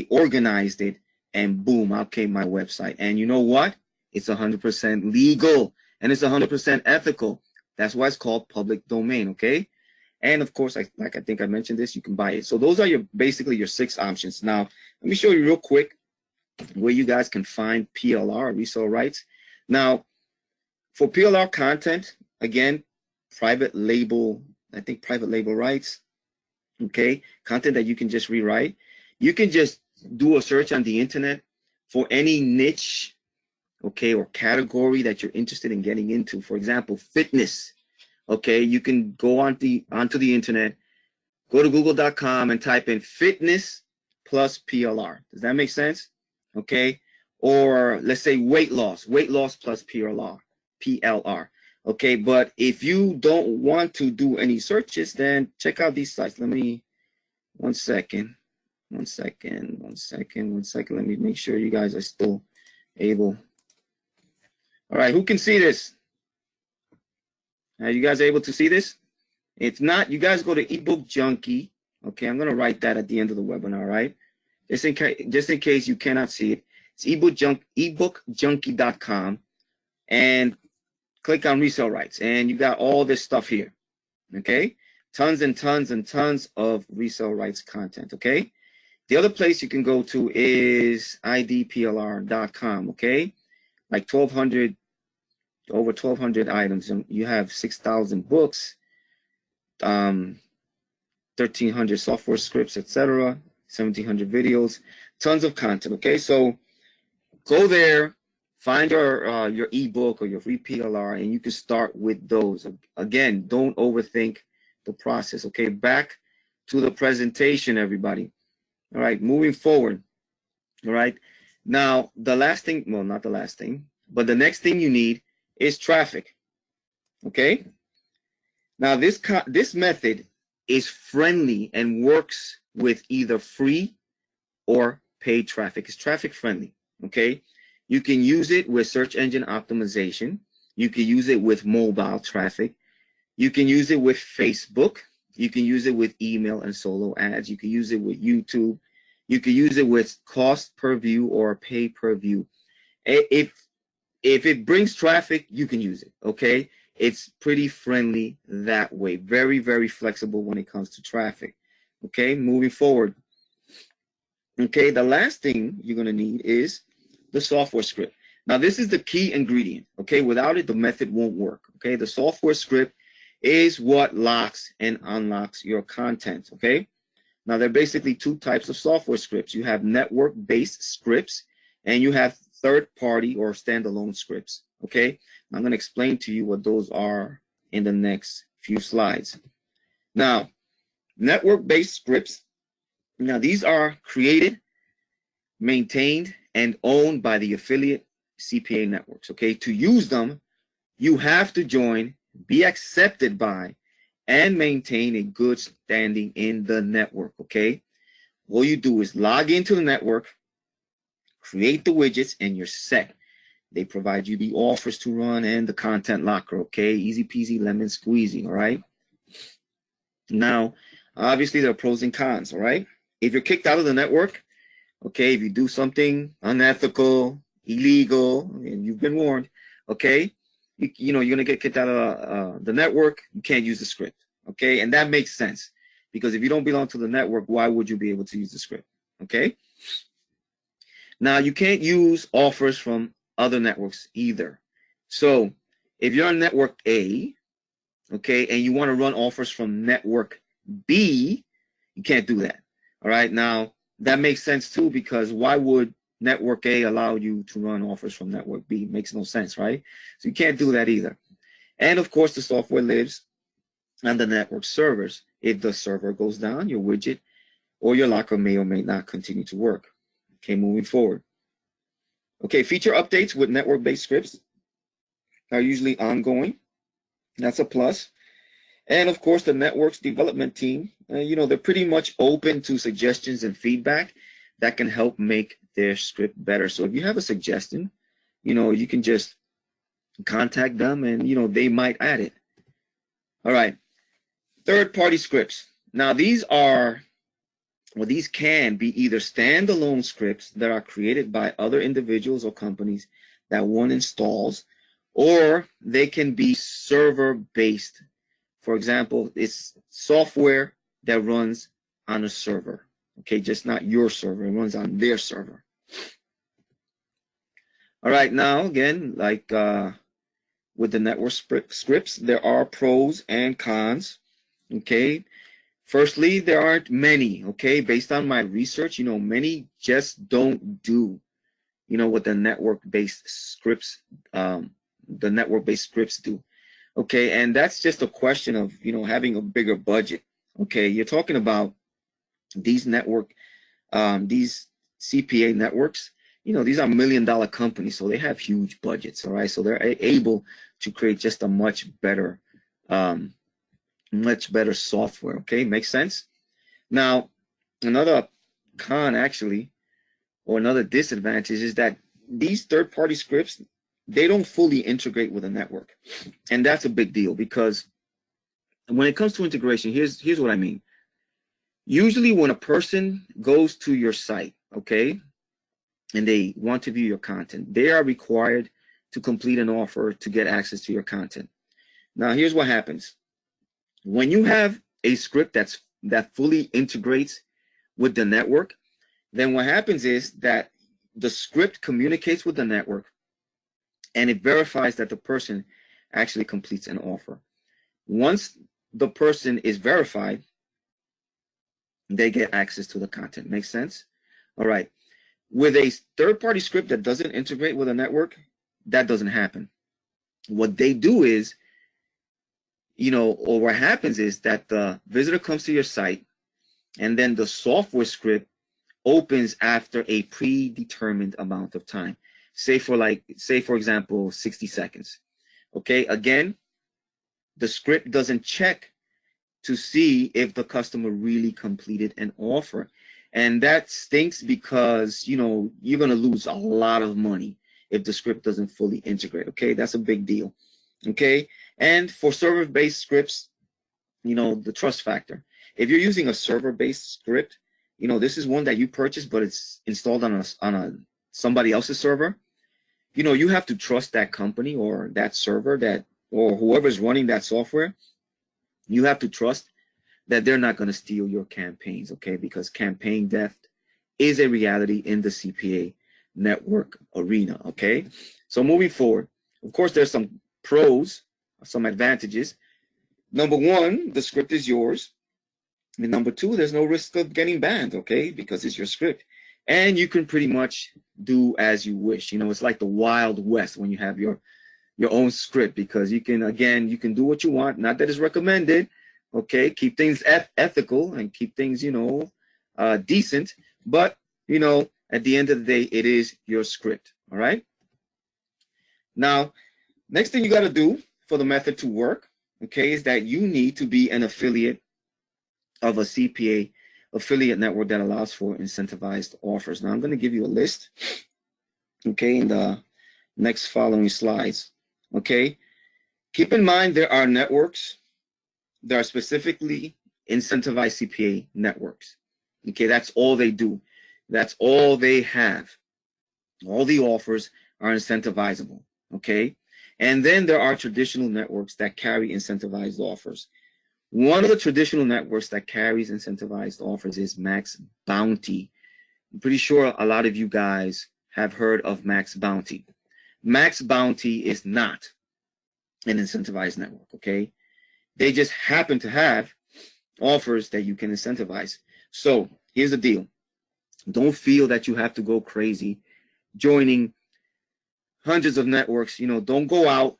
organized it, and boom, out came my website. And you know what? It's 100% legal and it's 100% ethical. That's why it's called public domain, okay? And of course, like I think I mentioned this, you can buy it. So those are basically your 6 options. Now, let me show you real quick where you guys can find PLR, resale rights. Now, for PLR content, again, private label, I think private label rights, okay? Content that you can just rewrite. You can just do a search on the internet for any niche, okay, or category that you're interested in getting into. For example, fitness, okay? You can go onto the internet, go to google.com and type in fitness plus PLR. Does that make sense? Okay, or let's say weight loss plus PLR. Okay, but if you don't want to do any searches, then check out these sites. Let me, one second. Let me make sure you guys are still able. All right, who can see this? Are you guys able to see this? If not, you guys go to ebook junkie. Okay, I'm gonna write that at the end of the webinar, right? Just in case you cannot see it, it's ebookjunkie.com, and click on resale rights, and you got all this stuff here. Okay, tons and tons and tons of resale rights content. Okay, the other place you can go to is idplr.com. Okay, like over 1,200 items. You have 6,000 books, 1,300 software scripts, etc. 1,700 videos, tons of content. Okay, so go there, find your ebook or your free PLR, and you can start with those. Again, don't overthink the process. Okay, back to the presentation, everybody. All right, moving forward. All right, now the last thing, well, not the last thing, but the next thing you need is traffic. Okay, now this method is friendly and works with either free or paid traffic. It's traffic friendly. Okay. You can use it with search engine optimization. You can use it with mobile traffic. You can use it with Facebook. You can use it with email and solo ads. You can use it with YouTube. You can use it with cost per view or pay per view. If it brings traffic, you can use it. Okay. It's pretty friendly that way. Very, very flexible when it comes to traffic. Okay. Moving forward. Okay. The last thing you're going to need is the software script. Now, this is the key ingredient. Okay. Without it, the method won't work. Okay. The software script is what locks and unlocks your content. Okay. Now, there are basically two types of software scripts. You have network-based scripts and you have third-party or standalone scripts. Okay. I'm going to explain to you what those are in the next few slides. Now, network-based scripts. Now, these are created, maintained, and owned by the affiliate CPA networks. Okay. To use them, you have to join, be accepted by, and maintain a good standing in the network. Okay. All you do is log into the network, create the widgets, and you're set. They provide you the offers to run and the content locker. Okay. Easy peasy lemon squeezy. All right. Now, obviously there are pros and cons. All right. If you're kicked out of the network, okay, if you do something unethical, illegal, and you've been warned, okay, you know, you're going to get kicked out of the network. You can't use the script. Okay. And that makes sense because if you don't belong to the network, why would you be able to use the script? Okay. Now, you can't use offers from other networks either. So if you're on network A, okay, and you want to run offers from network B, you can't do that. All right. Now, that makes sense too, because why would network A allow you to run offers from network B? It makes no sense, right? So you can't do that either. And of course, the software lives on the network servers. If the server goes down, your widget or your locker may or may not continue to work. Okay, moving forward. Okay, feature updates with network-based scripts are usually ongoing. That's a plus. And of course, the network's development team, you know, they're pretty much open to suggestions and feedback that can help make their script better. So if you have a suggestion, you know, you can just contact them and, you know, they might add it. All right. Third-party scripts. Now, these are, well, these can be either standalone scripts that are created by other individuals or companies that one installs, or they can be server-based. For example, it's software that runs on a server. Okay, just not your server. It runs on their server. All right, now again, like with the network scripts, there are pros and cons. Okay, firstly, there aren't many. Okay, based on my research, you know, many just don't do, you know, what the network-based scripts do. Okay, and that's just a question of, you know, having a bigger budget. Okay, you're talking about these these CPA networks, you know, these are $1 million companies, so they have huge budgets. All right, so they're able to create just a much better software. Okay, makes sense. Now, another con actually, or another disadvantage, is that these third-party scripts, they don't fully integrate with a network, and that's a big deal because when it comes to integration, here's what I mean. Usually when a person goes to your site, okay, and they want to view your content, they are required to complete an offer to get access to your content. Now, here's what happens. When you have a script that fully integrates with the network, then what happens is that the script communicates with the network and it verifies that the person actually completes an offer. Once the person is verified, they get access to the content. Makes sense? All right. With a third-party script that doesn't integrate with a network, that doesn't happen. What they do is, you know, or what happens is that the visitor comes to your site and then the software script opens after a predetermined amount of time. Say for example, 60 seconds. Okay, again, the script doesn't check to see if the customer really completed an offer. And that stinks because, you know, you're going to lose a lot of money if the script doesn't fully integrate. Okay, that's a big deal. Okay, and for server-based scripts, you know, the trust factor. If you're using a server-based script, you know, this is one that you purchased, but it's installed on a somebody else's server. You know, you have to trust that company or that server that or whoever's running that software. You have to trust that they're not going to steal your campaigns, okay? Because campaign theft is a reality in the CPA network arena, okay? So moving forward, of course, there's some pros, some advantages. Number one, the script is yours. And number two, there's no risk of getting banned, okay? Because it's your script. And you can pretty much do as you wish. You know, it's like the Wild West when you have your own script, because you can, again, you can do what you want. Not that it's recommended, okay? Keep things ethical and keep things, you know, decent. But, you know, at the end of the day, it is your script, all right? Now, next thing you got to do for the method to work, okay, is that you need to be an affiliate of a CPA affiliate network that allows for incentivized offers. Now, I'm going to give you a list, okay, in the next following slides, okay? Keep in mind there are networks that are specifically incentivized CPA networks, okay? That's all they do. That's all they have. All the offers are incentivizable, okay? And then there are traditional networks that carry incentivized offers. One of the traditional networks that carries incentivized offers is Max Bounty. I'm pretty sure a lot of you guys have heard of Max Bounty. Max Bounty is not an incentivized network, okay? They just happen to have offers that you can incentivize. So here's the deal. Don't feel that you have to go crazy joining hundreds of networks. You know, don't go out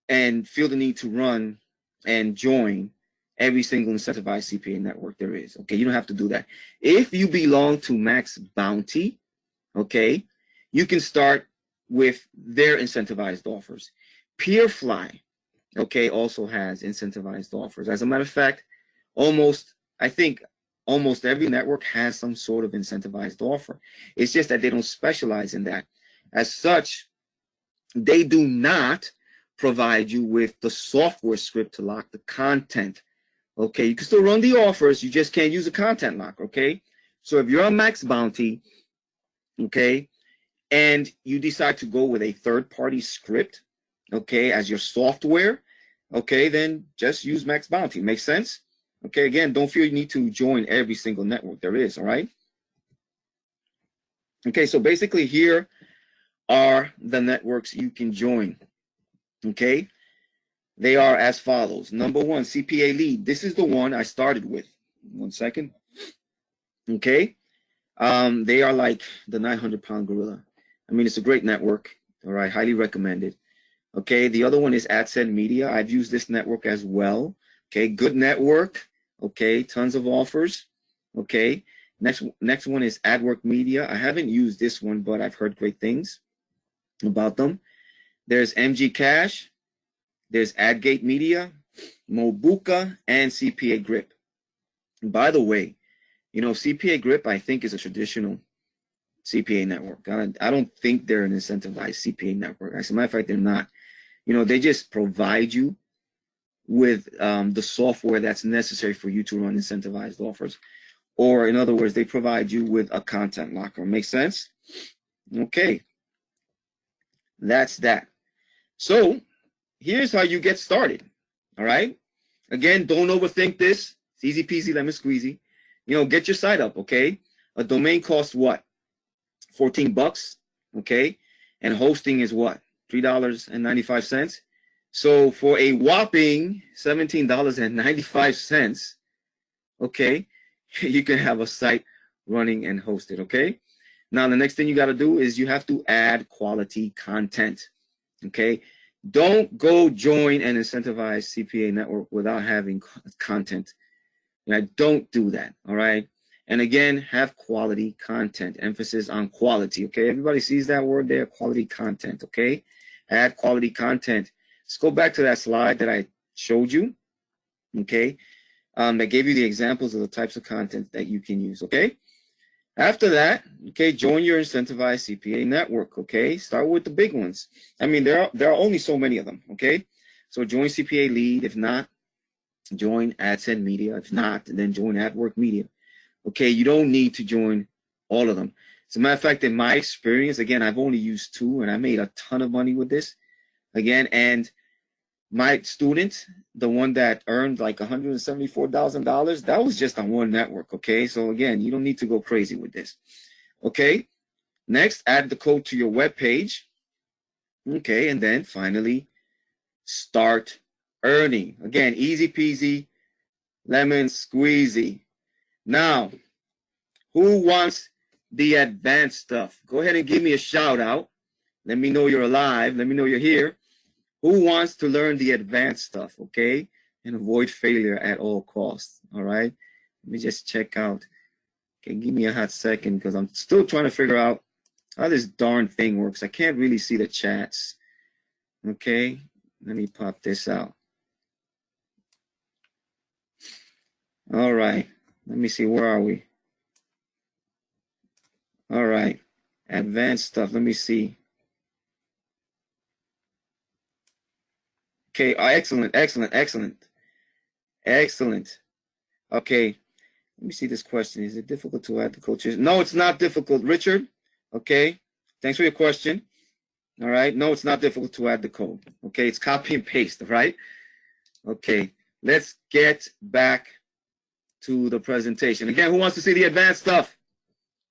and feel the need to run and join every single incentivized CPA network there is. Okay, you don't have to do that. If you belong to Max Bounty, okay, you can start with their incentivized offers. Peerfly, okay, also has incentivized offers. As a matter of fact, I think almost every network has some sort of incentivized offer. It's just that they don't specialize in that. As such, they do not provide you with the software script to lock the content. Okay, you can still run the offers, you just can't use a content lock, okay? So if you're on Max Bounty, okay, and you decide to go with a third-party script, okay, as your software, okay, then just use Max Bounty. Make sense? Okay, again, don't feel you need to join every single network there is, all right? Okay, so basically here are the networks you can join, okay? They are as follows. Number one, CPA Lead. This is the one I started with. 1 second. Okay. They are like the 900-pound gorilla. I mean, it's a great network. All right. Highly recommended. Okay. The other one is AdSend Media. I've used this network as well. Okay. Good network. Okay. Tons of offers. Okay. Next one is AdWork Media. I haven't used this one, but I've heard great things about them. There's MG Cash. There's AdGate Media, Mobuka, and CPA Grip. And by the way, you know, CPA Grip, I think, is a traditional CPA network. I don't think they're an incentivized CPA network. As a matter of fact, they're not. You know, they just provide you with the software that's necessary for you to run incentivized offers. Or in other words, they provide you with a content locker. Make sense? Okay. That's that. So here's how you get started. All right. Again, don't overthink this. It's easy peasy, lemon squeezy. You know, get your site up. Okay. A domain costs what? 14 bucks. Okay. And hosting is what? $3.95. So for a whopping $17.95, okay, you can have a site running and hosted. Okay. Now, the next thing you got to do is you have to add quality content. Okay. Don't go join an incentivized CPA network without having content. Don't do that, all right? And again, have quality content, emphasis on quality, okay? Everybody sees that word there, quality content, okay? Add quality content. Let's go back to that slide that I showed you, okay? That gave you the examples of the types of content that you can use, okay? After that, okay, join your incentivized CPA network. Okay, start with the big ones. I mean, there are only so many of them. Okay, so join CPA Lead. If not, join AdSense Media. If not, then join AdWork Media. Okay, you don't need to join all of them. As a matter of fact, in my experience, again, I've only used 2, and I made a ton of money with this. Again, and my student, the one that earned like $174,000, that was just on one network. Okay, so again, you don't need to go crazy with this. Okay, next, add the code to your web page. Okay, and then finally, start earning. Again, easy peasy, lemon squeezy. Now, who wants the advanced stuff? Go ahead and give me a shout out. Let me know you're alive. Let me know you're here. Who wants to learn the advanced stuff, okay? And avoid failure at all costs, all right? Let me just check out. Okay, give me a hot second because I'm still trying to figure out how this darn thing works. I can't really see the chats. Okay, let me pop this out. All right, let me see, where are we? All right, advanced stuff, let me see. Okay, excellent, excellent, excellent, excellent. Okay, let me see this question. Is it difficult to add the coaches? No, it's not difficult, Richard. Okay, thanks for your question. All right, no, it's not difficult to add the code. Okay, it's copy and paste, right? Okay, let's get back to the presentation. Again, who wants to see the advanced stuff?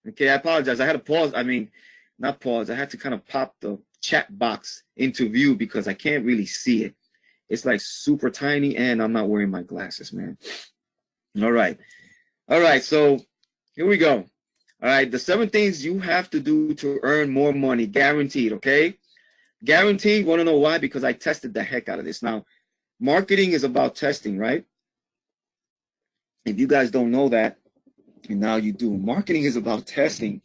Okay, I apologize. I had to pause. I mean, not pause. I had to kind of pop the chat box into view because I can't really see it. It's like super tiny and I'm not wearing my glasses, man. All right. All right, so here we go. All right, the 7 things you have to do to earn more money, guaranteed, okay? Guaranteed, want to know why? Because I tested the heck out of this. Now, marketing is about testing, right? If you guys don't know that, and now you do, marketing is about testing,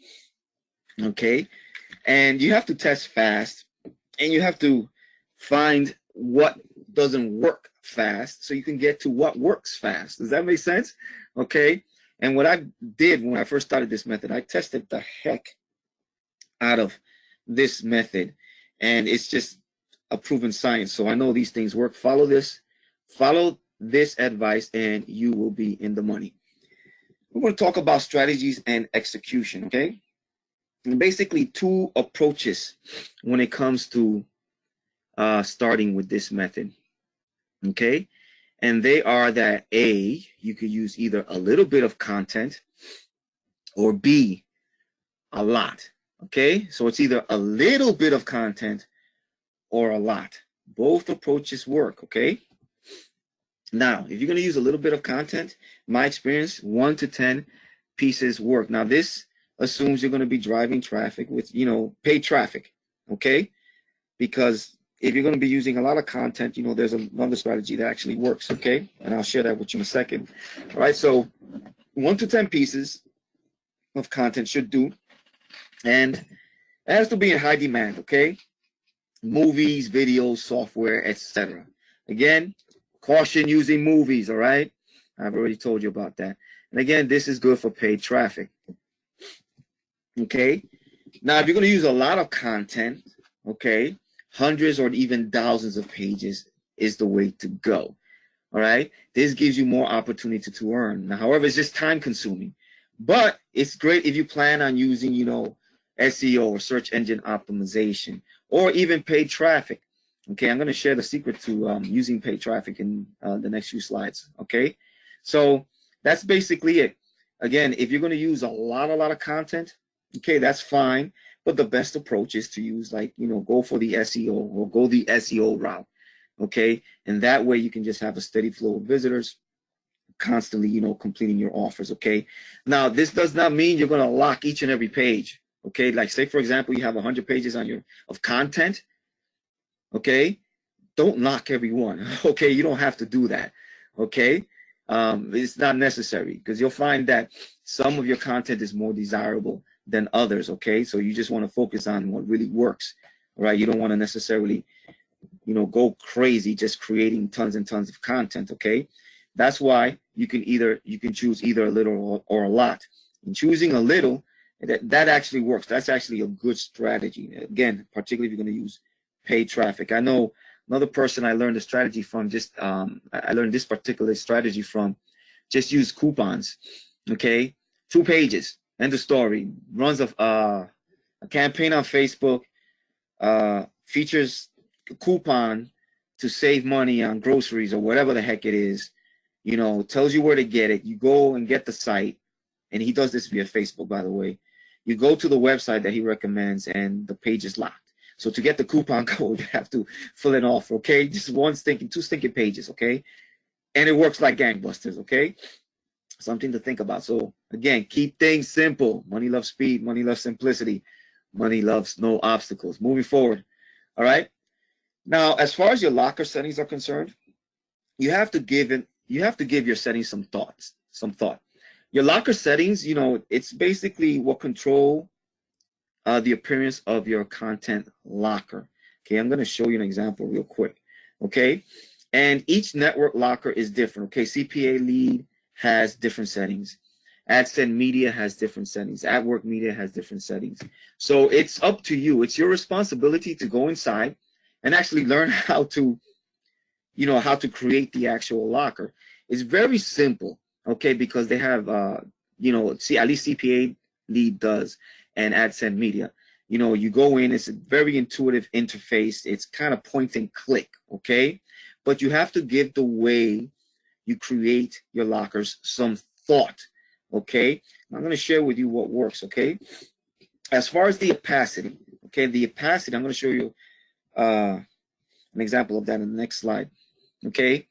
okay? And you have to test fast, and you have to find what doesn't work fast so you can get to what works fast. Does that make sense? Okay. And what I did when I first started this method, I tested the heck out of this method, and it's just a proven science. So I know these things work. Follow this advice, and you will be in the money. We're going to talk about strategies and execution, okay? And basically 2 approaches when it comes to starting with this method, okay? And they are that A, you could use either a little bit of content, or B, a lot, okay? So it's either a little bit of content or a lot. Both approaches work, okay? Now, if you're going to use a little bit of content, my experience, 1 to 10 pieces work. Now, this assumes you're going to be driving traffic with, paid traffic, okay? Because if you're going to be using a lot of content, there's another strategy that actually works, okay? And I'll share that with you in a second. All right, so 1 to 10 pieces of content should do. And it has to be in high demand, okay? Movies, videos, software, etc. Again, caution using movies, all right? I've already told you about that. And again, this is good for paid traffic, okay? Now, if you're going to use a lot of content, okay, hundreds or even thousands of pages is the way to go, all right? This gives you more opportunity to earn. Now, however, it's just time consuming, but it's great if you plan on using, SEO or search engine optimization, or even paid traffic. Okay, I'm going to share the secret to using paid traffic in the next few slides. Okay, so that's basically it. Again, if you're going to use a lot of content, okay, that's fine. But the best approach is to use, go for the SEO or go the SEO route. Okay, and that way you can just have a steady flow of visitors, constantly, completing your offers. Okay, now this does not mean you're going to lock each and every page. Okay, like say for example, you have 100 pages of content. Okay, don't lock every one. Okay, you don't have to do that. Okay, it's not necessary, because you'll find that some of your content is more desirable than others. Okay, so you just want to focus on what really works. All right, you don't want to necessarily, go crazy just creating tons and tons of content. Okay, that's why you can choose either a little or a lot. In choosing a little, That actually works. That's actually a good strategy. Again, particularly if you're going to use paid traffic. I know another person I learned a strategy from. I learned this particular strategy from. Just use coupons. Okay, 2 pages. End of story. Runs a campaign on Facebook. Features a coupon to save money on groceries or whatever the heck it is. You know, tells you where to get it. You go and get the site, and he does this via Facebook, by the way. You go to the website that he recommends, and the page is locked. So to get the coupon code, you have to fill it off, okay? Just two stinking pages, okay? And it works like gangbusters, okay? Something to think about. So again, keep things simple. Money loves speed. Money loves simplicity. Money loves no obstacles. Moving forward, all right? Now, as far as your locker settings are concerned, you have to give your settings some thought. Your locker settings, you know, it's basically what control the appearance of your content locker. Okay, I'm going to show you an example real quick. Okay, and each network locker is different. Okay, CPA Lead has different settings. AdSense Media has different settings. AdWork Media has different settings. So it's up to you. It's your responsibility to go inside and actually learn how to, you know, how to create the actual locker. It's very simple, okay, because they have, you know, at least CPA Lead does, and AdSense Media. You know, you go in, it's a very intuitive interface. It's kind of point and click, okay? But you have to give the way you create your lockers some thought, okay? I'm going to share with you what works, okay? As far as the opacity, okay, I'm going to show you an example of that in the next slide, okay?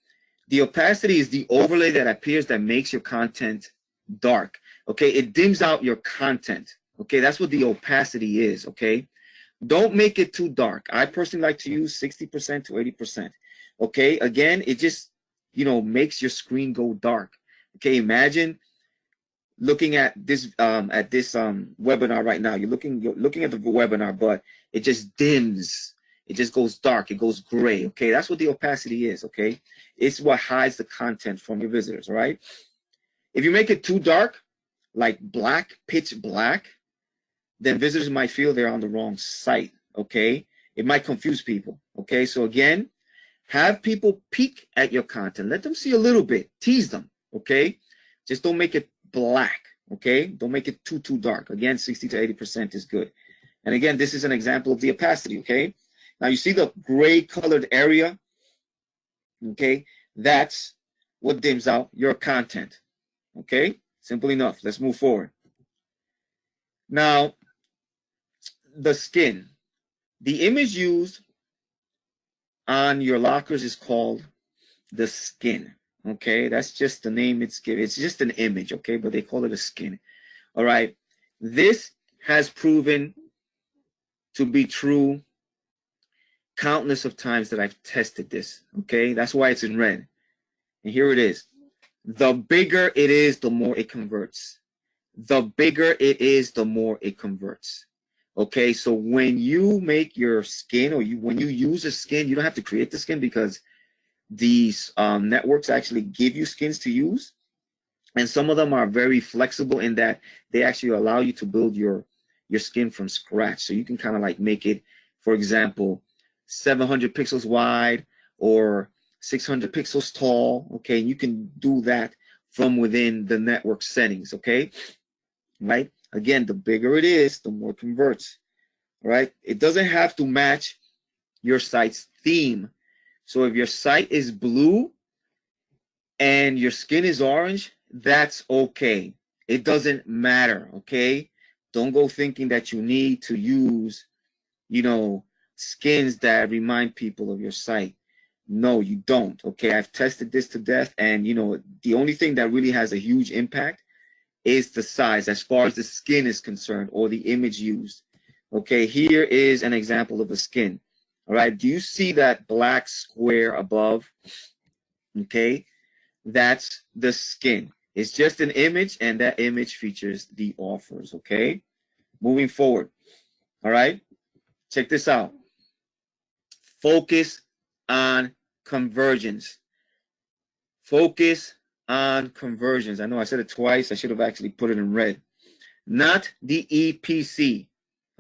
The opacity is the overlay that appears that makes your content dark, okay? It dims out your content, okay? That's what the opacity is, okay? Don't make it too dark. I personally like to use 60% to 80%, okay? Again, it just, you know, makes your screen go dark, okay? Imagine looking at this webinar right now. You're looking at the webinar, but it just dims. It just goes dark. It goes gray. Okay, that's what the opacity is. Okay, it's what hides the content from your visitors. All right. If you make it too dark, like black, pitch black, then visitors might feel they're on the wrong site. Okay, it might confuse people. Okay, so again, have people peek at your content. Let them see a little bit. Tease them. Okay, just don't make it black. Okay, don't make it too dark. Again, 60 to 80% is good. And again, this is an example of the opacity. Okay. Now you see the gray colored area, okay? That's what dims out your content, okay? Simple enough. Let's move forward. Now, the skin. The image used on your lockers is called the skin, okay? That's just the name it's given. It's just an image, okay? But they call it a skin, all right? This has proven to be true countless of times that I've tested this, okay? That's why it's in red. And here it is. The bigger it is, the more it converts. The bigger it is, the more it converts. Okay, so when you make your skin, or when you use a skin, you don't have to create the skin, because these networks actually give you skins to use. And some of them are very flexible in that they actually allow you to build your skin from scratch. So you can kind of like make it, for example, 700 pixels wide or 600 pixels tall, okay? You can do that from within the network settings, okay? Right? Again, the bigger it is, the more it converts, right? It doesn't have to match your site's theme. So if your site is blue and your skin is orange, that's okay. It doesn't matter, okay? Don't go thinking that you need to use, you know, skins that remind people of your site. No, you don't. Okay, I've tested this to death, and you know, the only thing that really has a huge impact is the size as far as the skin is concerned, or the image used. Okay, here is an example of a skin. All right, do you see that black square above? Okay, that's the skin. It's just an image, and that image features the offers. Okay, moving forward. All right, check this out. Focus on conversions. Focus on conversions. I know I said it twice. I should have actually put it in red. not the EPC.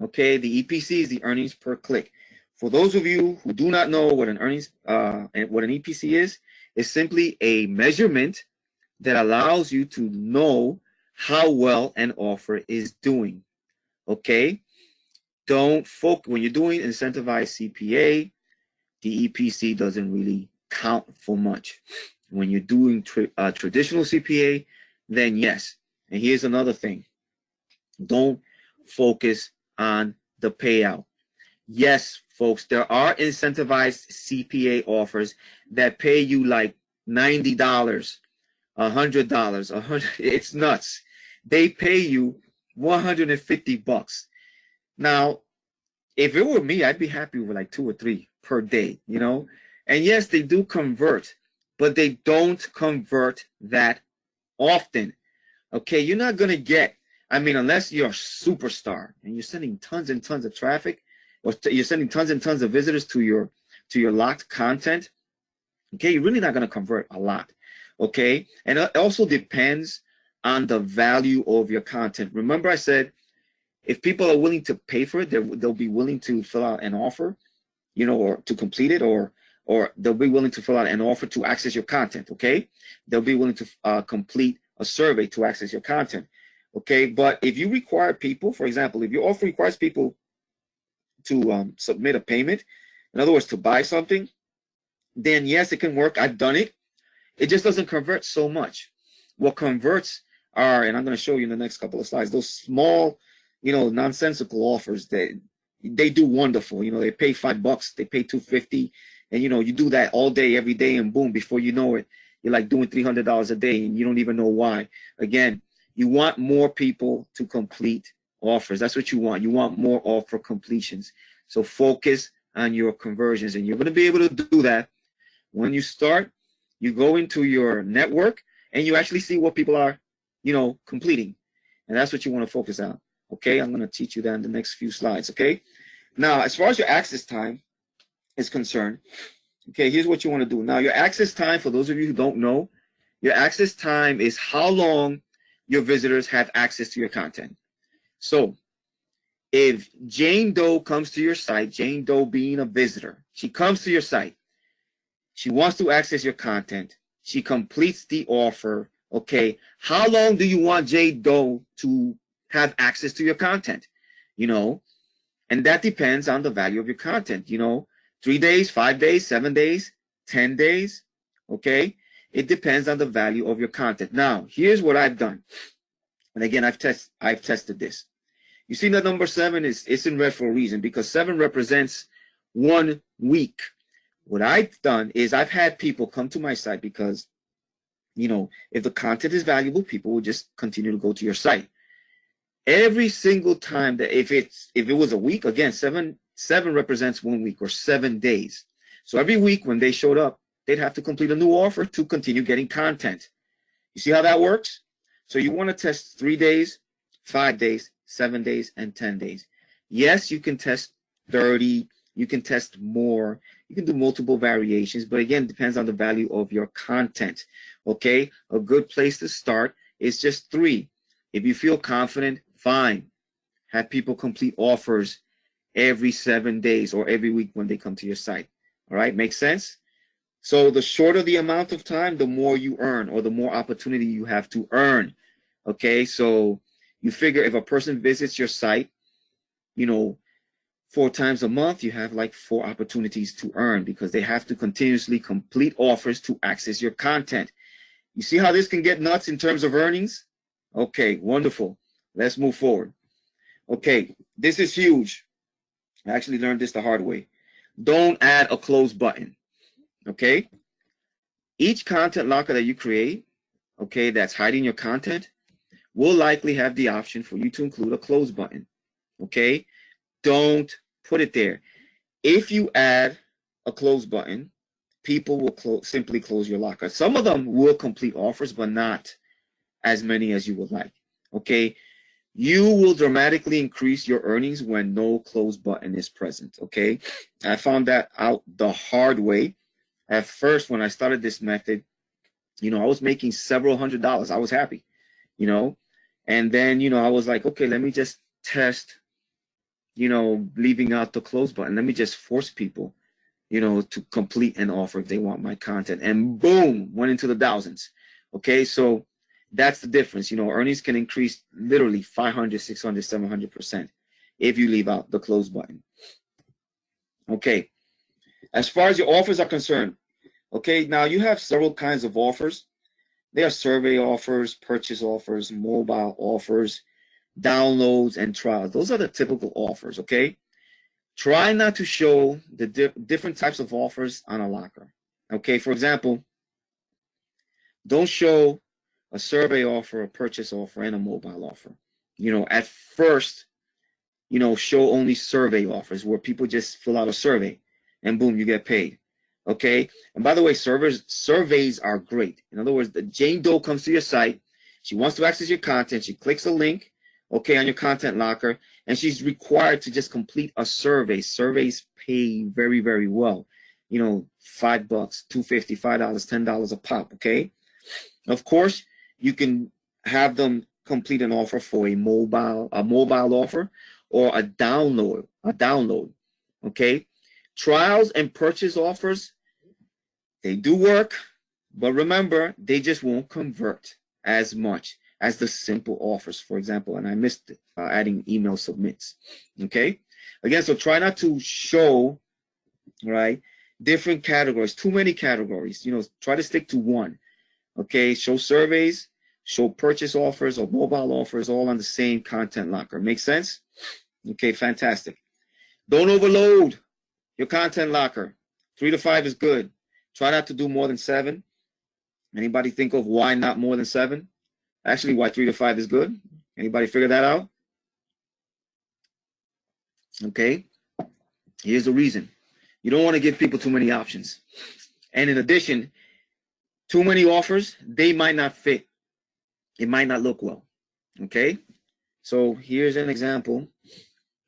Okay, the EPC is the earnings per click. For those of you who do not know what an what an EPC is, it's simply a measurement that allows you to know how well an offer is doing. Okay, don't focus when you're doing incentivized CPA. The EPC doesn't really count for much. When you're doing traditional CPA, then yes. And here's another thing: don't focus on the payout. Yes, folks, there are incentivized CPA offers that pay you like $90, $100, it's nuts. They pay you 150 bucks. Now, if it were me, I'd be happy with like 2 or 3 per day, you know? And yes, they do convert, but they don't convert that often. Okay, you're not gonna get, I mean, unless you're a superstar and you're sending tons and tons of traffic, or you're sending tons and tons of visitors to your locked content, okay, you're really not gonna convert a lot. Okay, and it also depends on the value of your content. Remember I said, if people are willing to pay for it, they'll be willing to fill out an offer, you know, or to complete it, or they'll be willing to fill out an offer to access your content. Okay, they'll be willing to complete a survey to access your content. Okay, but if you require people, for example, if your offer requires people to submit a payment, in other words, to buy something, then yes, it can work. I've done it. It just doesn't convert so much. What converts are, and I'm going to show you in the next couple of slides, those small, you know, nonsensical offers that they do wonderful. You know, they pay $5, they pay $250, and you know, you do that all day, every day, and boom, before you know it, you're like doing $300 a day, and you don't even know why. Again, you want more people to complete offers. That's what you want. You want more offer completions. So focus on your conversions, and you're going to be able to do that when you start. You go into your network and you actually see what people are, you know, completing, and that's what you want to focus on. Okay, I'm going to teach you that in the next few slides. Okay, now as far as your access time is concerned, okay, here's what you want to do. Now, your access time, for those of you who don't know, your access time is how long your visitors have access to your content. So if Jane Doe comes to your site, Jane Doe being a visitor, she comes to your site, she wants to access your content, she completes the offer. Okay, how long do you want Jane Doe to have access to your content? You know, and that depends on the value of your content. You know, 3 days, 5 days, 7 days, 10 days. Okay, it depends on the value of your content. Now, here's what I've done, and again, I've tested this. You see that number 7 it's in red for a reason, because 7 represents 1 week. What I've done is I've had people come to my site because, you know, if the content is valuable, people will just continue to go to your site. Every single time that if it was a week, again, 7 represents 1 week or 7 days. So every week when they showed up, they'd have to complete a new offer to continue getting content. You see how that works? So you want to test 3 days, 5 days, 7 days, and 10 days. Yes, you can test 30, you can test more, you can do multiple variations, but again, it depends on the value of your content. Okay, a good place to start is just 3. If you feel confident, fine. Have people complete offers every 7 days or every week when they come to your site. All right, makes sense? So the shorter the amount of time, the more you earn, or the more opportunity you have to earn. Okay, so you figure if a person visits your site, you know, 4 times a month, you have like 4 opportunities to earn, because they have to continuously complete offers to access your content. You see how this can get nuts in terms of earnings? Okay, wonderful. Let's move forward. Okay, this is huge. I actually learned this the hard way. Don't add a close button. Okay, each content locker that you create, okay, that's hiding your content, will likely have the option for you to include a close button. Okay, don't put it there. If you add a close button, people will simply close your locker. Some of them will complete offers, but not as many as you would like. Okay, you will dramatically increase your earnings when no close button is present. Okay, I found that out the hard way. At first, when I started this method, you know, I was making several $100s. I was happy, you know, And then, I was like, okay, let me just test, leaving out the close button. Let me just force people, to complete an offer if they want my content. And boom, went into the thousands. Okay, so that's the difference. Earnings can increase literally 500, 600, 700% if you leave out the close button. Okay, as far as your offers are concerned, okay, now you have several kinds of offers. There are survey offers, purchase offers, mobile offers, downloads, and trials. Those are the typical offers, okay? Try not to show the different types of offers on a locker. Okay, for example, don't show a survey offer, a purchase offer, and a mobile offer. At first, show only survey offers where people just fill out a survey and boom, you get paid. Okay. And by the way, surveys are great. In other words, the Jane Doe comes to your site. She wants to access your content. She clicks a link, okay, on your content locker, and she's required to just complete a survey. Surveys pay very, very well. $5, $2.50, $5, $10 a pop. Okay. Of course, you can have them complete an offer for a mobile offer or a download. Okay. Trials and purchase offers, they do work, but remember, they just won't convert as much as the simple offers, for example. And I missed adding email submits. Okay. Again, so try not to show, right, different categories, too many categories. Try to stick to one. Okay. Show surveys, show purchase offers or mobile offers all on the same content locker. Make sense? Okay, fantastic. Don't overload your content locker. 3 to 5 is good. Try not to do more than 7. Anybody think of why not more than 7? Actually, why 3 to 5 is good? Anybody figure that out? Okay. Here's the reason. You don't want to give people too many options. And in addition, too many offers, they might not fit. It might not look well. Okay. So here's an example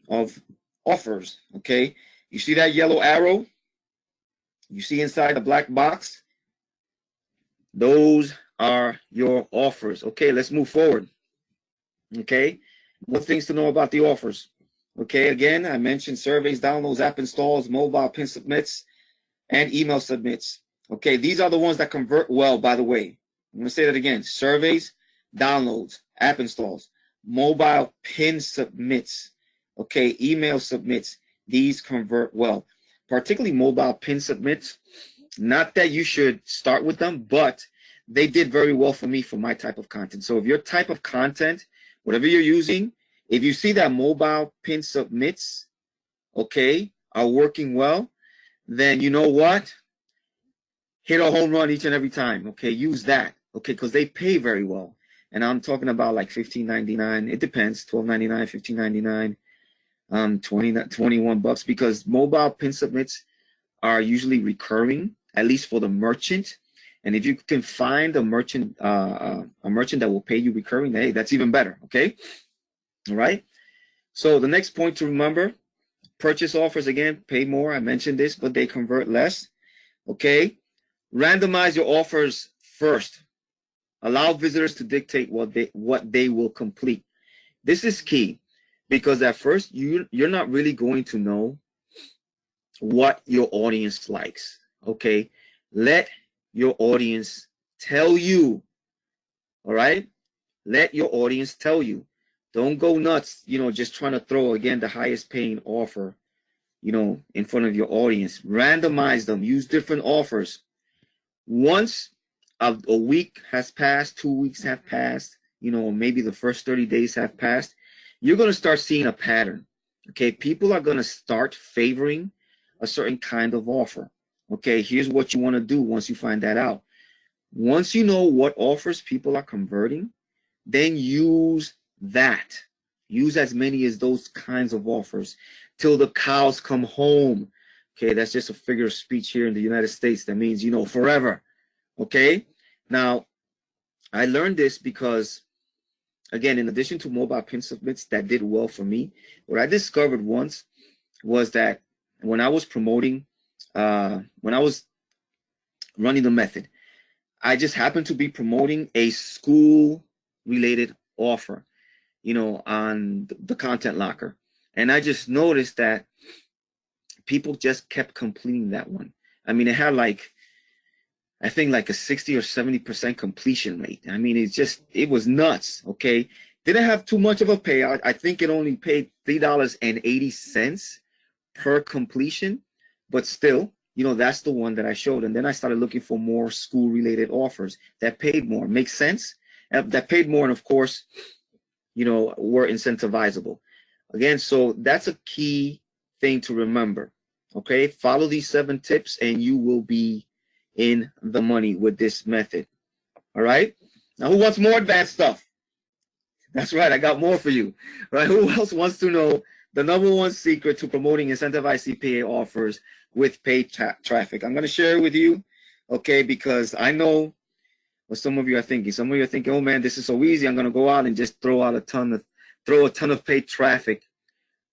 of offers. Okay. You see that yellow arrow? You see inside the black box? Those are your offers. Okay, let's move forward. Okay, what things to know about the offers? Okay, again, I mentioned surveys, downloads, app installs, mobile pin submits, and email submits. Okay, these are the ones that convert well, by the way. I'm going to say that again. Surveys, downloads, app installs, mobile pin submits, okay, email submits. These convert well, particularly mobile pin submits. Not that you should start with them, but they did very well for me for my type of content. So if your type of content, whatever you're using, if you see that mobile pin submits, okay, are working well, then you know what? Hit a home run each and every time. Okay, use that. Okay, because they pay very well. And I'm talking about like $15.99. It depends. $12.99, $15.99, $21, because mobile pin submits are usually recurring, at least for the merchant. And if you can find a merchant that will pay you recurring, hey, that's even better. Okay. All right. So the next point to remember, purchase offers, again, pay more. I mentioned this, but they convert less. Okay. Randomize your offers first. Allow visitors to dictate what they will complete. This is key, because at first you're not really going to know what your audience likes. Okay. Let your audience tell you. All right. Let your audience tell you. Don't go nuts, just trying to throw, again, the highest paying offer, in front of your audience. Randomize them. Use different offers. Once a week has passed, 2 weeks have passed, maybe the first 30 days have passed, you're going to start seeing a pattern. Okay. People are going to start favoring a certain kind of offer. Okay. Here's what you want to do once you find that out. Once you know what offers people are converting, then use that. Use as many as those kinds of offers till the cows come home. Okay, that's just a figure of speech here in the United States. That means, forever. Okay, now I learned this because, again, in addition to mobile pin submits that did well for me, what I discovered once was that when I was promoting, when I was running the method, I just happened to be promoting a school related offer. you know, on the content locker. And I just noticed that people just kept completing that one. I mean, it had like, I think like a 60 or 70% completion rate. I mean, it was nuts. Okay. Didn't have too much of a payout. I think it only paid $3.80 per completion, but still, you know, that's the one that I showed. And then I started looking for more school related offers that paid more. Makes sense? That paid more. And of course, you know, were incentivizable. Again, so that's a key thing to remember. Okay. Follow these 7 tips and you will be in the money with this method. All right. Now, who wants more advanced stuff? That's right. I got more for you. All right. Who else wants to know the #1 secret to promoting incentivized CPA offers with paid traffic? I'm going to share it with you. Okay. Because I know what some of you are thinking. Some of you are thinking, oh man, this is so easy. I'm going to go out and just throw a ton of paid traffic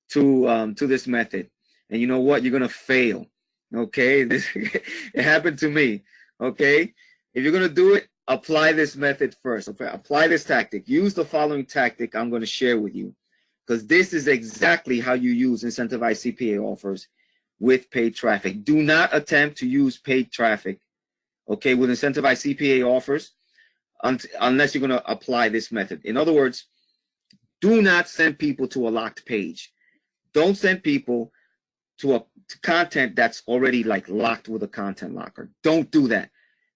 to this method. And you know what? You're going to fail. Okay. It happened to me. Okay. If you're going to do it, apply this method first. Okay. Apply this tactic. Use the following tactic I'm going to share with you, because this is exactly how you use incentivized CPA offers with paid traffic. Do not attempt to use paid traffic, okay, with incentivized CPA offers unless you're going to apply this method. In other words, do not send people to a locked page. Don't send people to content that's already like locked with a content locker. Don't do that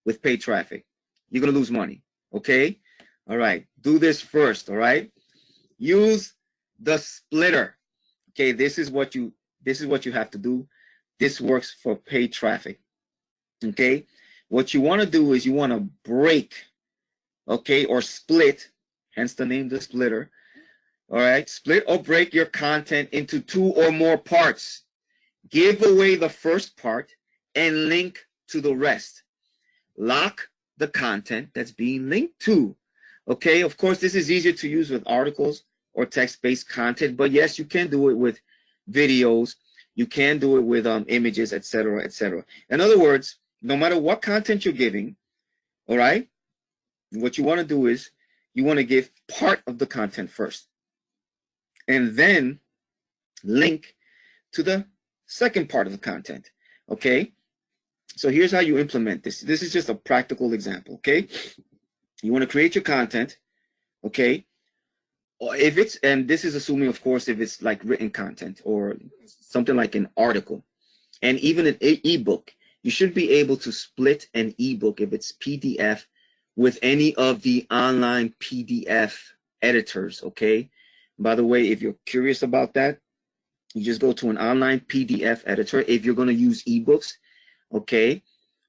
with paid traffic. You're going to lose money, okay? All right, do this first, all right? Use the splitter. Okay, this is what you have to do. This works for paid traffic. Okay, what you want to do is you want to break, okay, or split, hence the name the splitter. All right, split or break your content into 2 or more parts. Give away the first part and link to the rest. Lock the content that's being linked to. Okay, of course, this is easier to use with articles or text-based content, but yes, you can do it with videos. You can do it with images, etc., etc. In other words, no matter what content you're giving, all right, what you want to do is you want to give part of the content first, and then link to the second part of the content. Okay, so here's how you implement this. This is just a practical example. Okay, you want to create your content. Okay, if it's, and this is assuming, of course, if it's like written content or something like an article, and even an ebook, you should be able to split an ebook if it's PDF with any of the online PDF editors. Okay, by the way, if you're curious about that, you just go to an online PDF editor. If you're going to use ebooks, okay,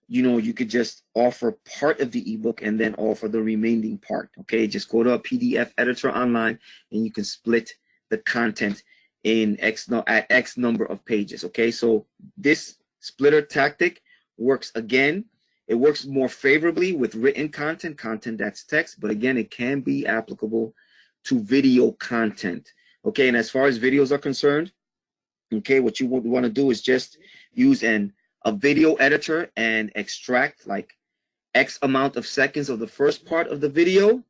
you know, you could just offer part of the ebook and then offer the remaining part. Okay, just go to a PDF editor online and you can split the content in X number of pages. Okay, so this splitter tactic works again. It works more favorably with written content that's text, but again, it can be applicable to video content. Okay, and as far as videos are concerned, okay, what you would want to do is just use a video editor and extract like X amount of seconds of the first part of the video,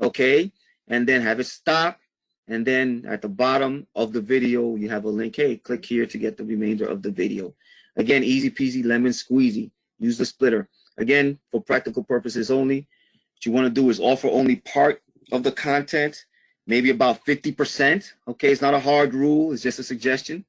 okay, and then have it stop, and then at the bottom of the video you have a link. Hey, click here to get the remainder of the video. Again, easy peasy lemon squeezy. Use the splitter. Again, for practical purposes only. What you want to do is offer only part of the content, maybe about 50%. Okay, it's not a hard rule, it's just a suggestion.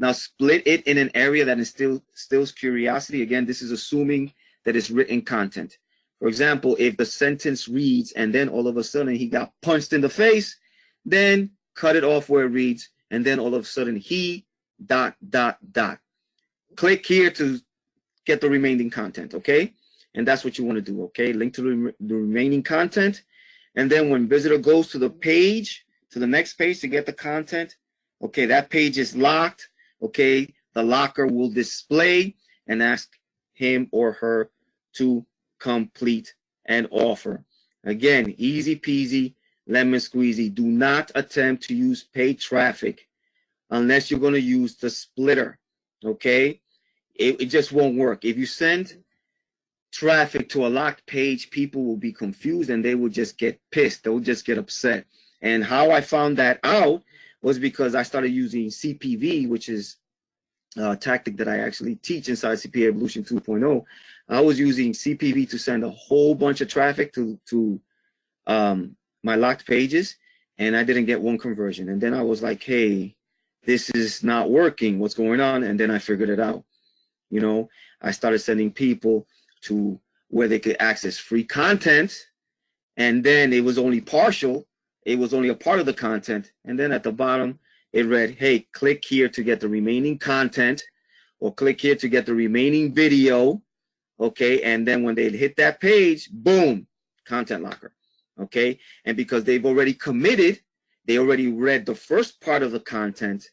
Now split it in an area that instills curiosity. Again, this is assuming that it's written content. For example, if the sentence reads and then all of a sudden he got punched in the face, then cut it off where it reads, and then all of a sudden he ... Click here to get the remaining content, okay? And that's what you want to do, okay? Link to the remaining content, and then when visitor goes to the page, to the next page to get the content, okay, that page is locked. Okay, the locker will display and ask him or her to complete an offer. Again, easy peasy, lemon squeezy. Do not attempt to use paid traffic unless you're going to use the splitter. Okay, it just won't work. If you send traffic to a locked page, people will be confused and they will just get pissed. They'll just get upset. And how I found that out was because I started using CPV, which is a tactic that I actually teach inside CPA Evolution 2.0. I was using CPV to send a whole bunch of traffic to my locked pages, and I didn't get one conversion. And then I was like, hey, this is not working. What's going on? And then I figured it out. You know, I started sending people to where they could access free content, and then it was only partial. It was only a part of the content. And then at the bottom, it read, hey, click here to get the remaining content, or click here to get the remaining video. Okay. And then when they hit that page, boom, content locker. Okay. And because they've already committed, they already read the first part of the content,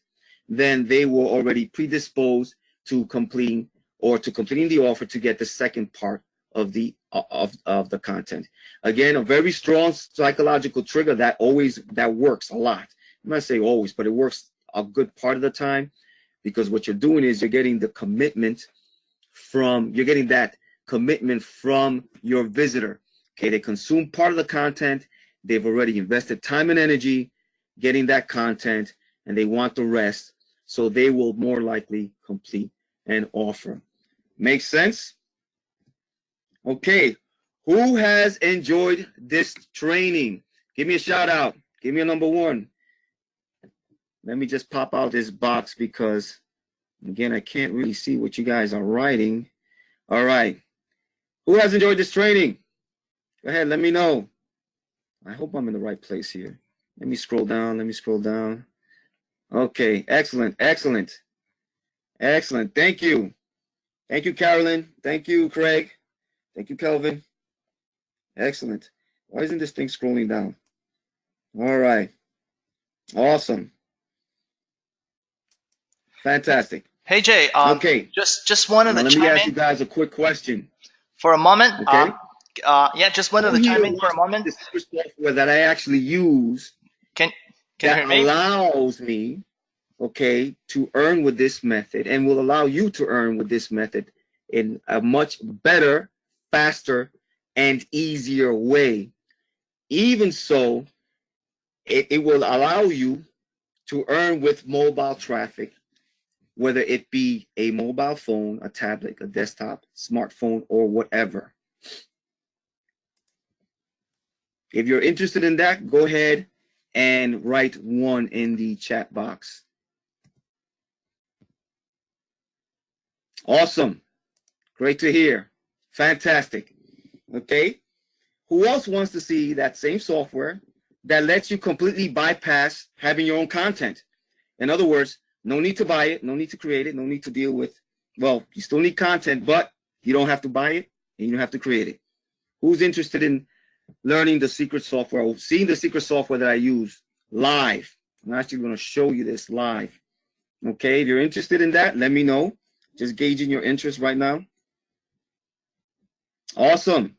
then they were already predisposed to completing the offer to get the second part of the content. Again, a very strong psychological trigger that works a lot. I'm not saying always, but it works a good part of the time, because what you're doing is you're getting that commitment from your visitor. Okay, they consume part of the content, they've already invested time and energy getting that content, and they want the rest, so they will more likely complete an offer. Make sense? Okay, who has enjoyed this training? Give me a shout out. Give me a number one. Let me just pop out this box because, again, I can't really see what you guys are writing. All right. Who has enjoyed this training? Go ahead, let me know. I hope I'm in the right place here. Let me scroll down. Okay, excellent. Thank you. Thank you, Carolyn. Thank you, Craig. Thank you, Kelvin. Excellent. Why isn't this thing scrolling down? All right. Awesome. Fantastic. Hey Jay. Okay. Just wanted to let me chime ask you in guys a quick question. for a moment. Okay. Yeah, just wanted to chime in for a moment. The software that I actually use Can you hear me? allows me, okay, to earn with this method, and will allow you to earn with this method in a much better, faster, and easier way. Even so, it will allow you to earn with mobile traffic, whether it be a mobile phone, a tablet, a desktop, smartphone, or whatever. If you're interested in that, go ahead and write 1 in the chat box. Awesome. Great to hear. Fantastic. Okay. Who else wants to see that same software that lets you completely bypass having your own content? In other words, no need to buy it, no need to create it, no need to deal with, well, you still need content, but you don't have to buy it and you don't have to create it. Who's interested in learning the secret software, or seeing the secret software that I use live? I'm actually going to show you this live. Okay, if you're interested in that, let me know. Just gauging your interest right now. Awesome.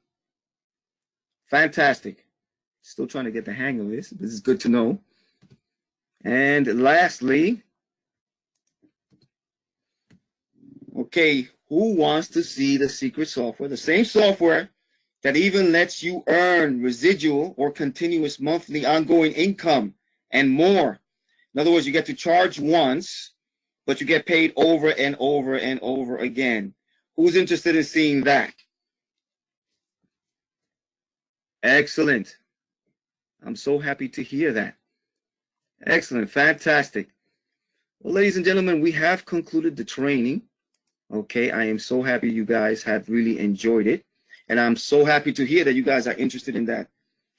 Fantastic. Still trying to get the hang of this. This is good to know. And lastly, okay, who wants to see the secret software? The same software that even lets you earn residual or continuous monthly ongoing income and more. In other words, you get to charge once, but you get paid over and over and over again. Who's interested in seeing that? Excellent. I'm so happy to hear that. Excellent. Fantastic. Well, ladies and gentlemen, we have concluded the training. Okay, I am so happy you guys have really enjoyed it. And I'm so happy to hear that you guys are interested in that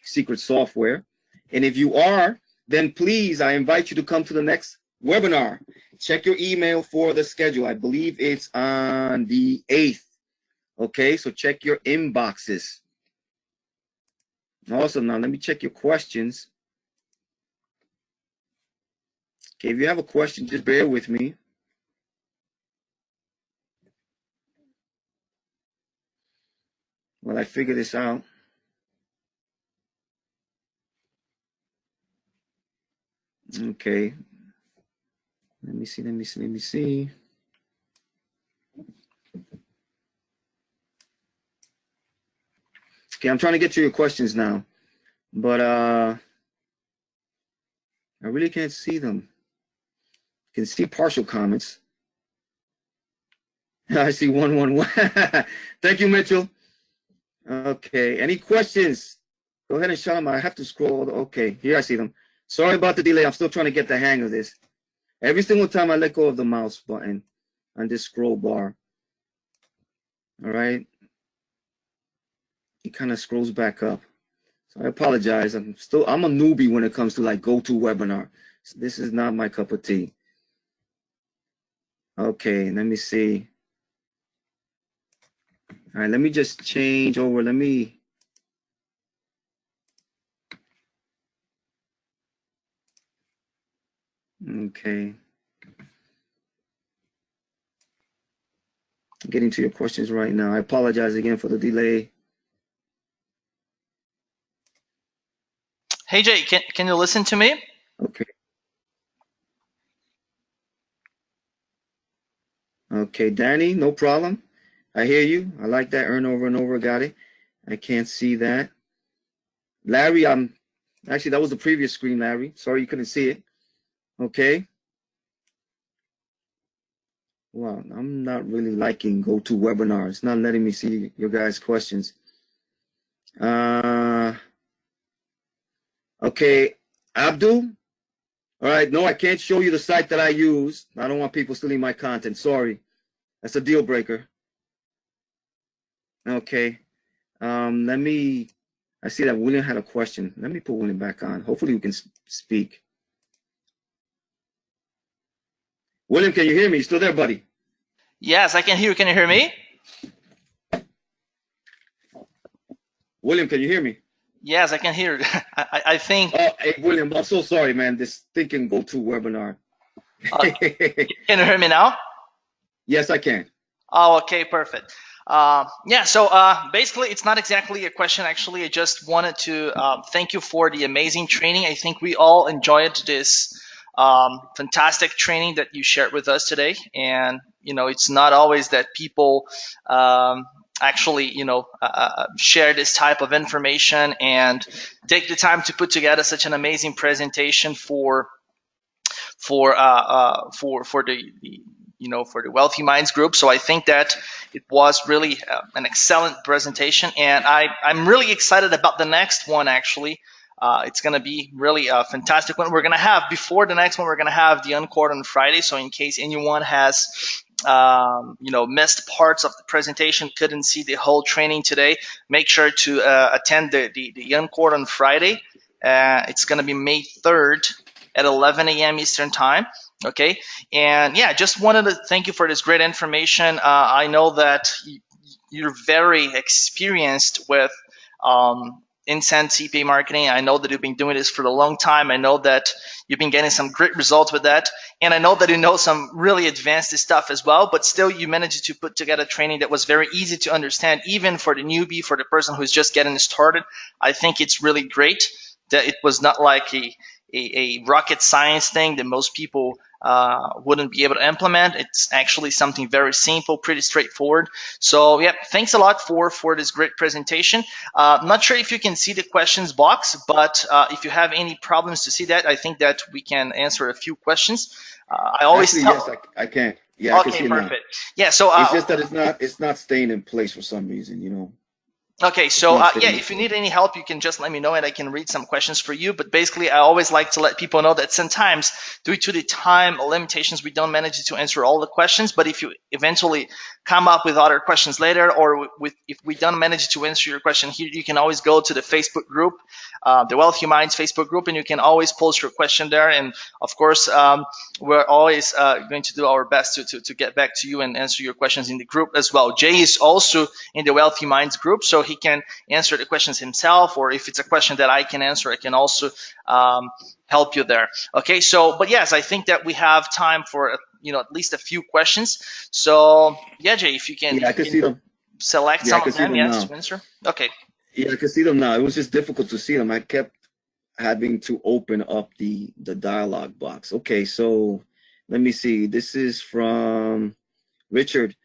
secret software. And if you are, then please, I invite you to come to the next webinar. Check your email for the schedule. I believe it's on the 8th. Okay, so check your inboxes. Awesome. Now let me check your questions. Okay, if you have a question, just bear with me. While I figure this out. Okay. Let me see. Okay, I'm trying to get to your questions now. But I really can't see them. I can see partial comments. I see 111. Thank you, Mitchell. Okay. Any questions? Go ahead and shout them. I have to scroll. Okay. Here I see them. Sorry about the delay. I'm still trying to get the hang of this. Every single time I let go of the mouse button on this scroll bar, all right, it kind of scrolls back up. So I apologize. I'm a newbie when it comes to like GoToWebinar. So this is not my cup of tea. Okay, let me see. All right, let me just change over. Okay. I'm getting to your questions right now. I apologize again for the delay. Hey Jay, can you listen to me? Okay. Okay, Danny, no problem. I hear you. I like that. Earn over and over. Got it. I can't see that. Larry, actually that was the previous screen, Larry. Sorry you couldn't see it. Okay. Wow, I'm not really liking GoToWebinar. It's not letting me see your guys' questions. Okay, Abdul. All right, no, I can't show you the site that I use. I don't want people stealing my content. Sorry, that's a deal breaker. Okay, I see that William had a question. Let me put William back on. Hopefully we can speak. William, can you hear me? You still there, buddy? Yes, I can hear you. Can you hear me? William, can you hear me? Yes, I can hear. I think. Oh, hey, William, I'm so sorry, man. This thinking GoToWebinar. Can you hear me now? Yes, I can. Oh, okay, perfect. Yeah, so basically, it's not exactly a question. Actually, I just wanted to thank you for the amazing training. I think we all enjoyed this fantastic training that you shared with us today. And it's not always that people actually share this type of information and take the time to put together such an amazing presentation for the Wealthy Minds group. So I think that it was really an excellent presentation, and I'm really excited about the next one. Actually, it's going to be really a fantastic one. We're going to have, before the next one, we're going to have the encore on Friday. So in case anyone has missed parts of the presentation, couldn't see the whole training today, make sure to attend the encore on Friday. It's going to be May 3rd at 11 a.m. Eastern time. Okay, and yeah, just wanted to thank you for this great information. I know that you're very experienced with Incent CPA marketing. I know that you've been doing this for a long time. I know that you've been getting some great results with that, and I know that you know some really advanced stuff as well. But still, you managed to put together training that was very easy to understand, even for the newbie, for the person who's just getting started. I think it's really great that it was not like a rocket science thing that most people wouldn't be able to implement. It's actually something very simple, pretty straightforward. So yeah, thanks a lot for this great presentation. I'm not sure if you can see the questions box, but if you have any problems to see that, I think that we can answer a few questions. I always Actually, yes, I can. Yeah, I can see it now. Perfect. Yeah, so it's just that it's not staying in place for some reason. Okay, so yeah, if you need any help, you can just let me know and I can read some questions for you. But basically, I always like to let people know that sometimes, due to the time limitations, we don't manage to answer all the questions. But if you eventually come up with other questions later, or if we don't manage to answer your question here, you can always go to the Facebook group, the Wealthy Minds Facebook group, and you can always post your question there. And of course, we're always going to do our best to get back to you and answer your questions in the group as well. Jay is also in the Wealthy Minds group, so he can answer the questions himself, or if it's a question that I can answer, I can also help you there. Okay, so but yes, I think that we have time for at least a few questions. So yeah, Jay, if you can, I can see them. Select some of them, yes, to answer. Okay. Yeah, I can see them now. It was just difficult to see them. I kept having to open up the dialog box. Okay, so let me see. This is from Richard.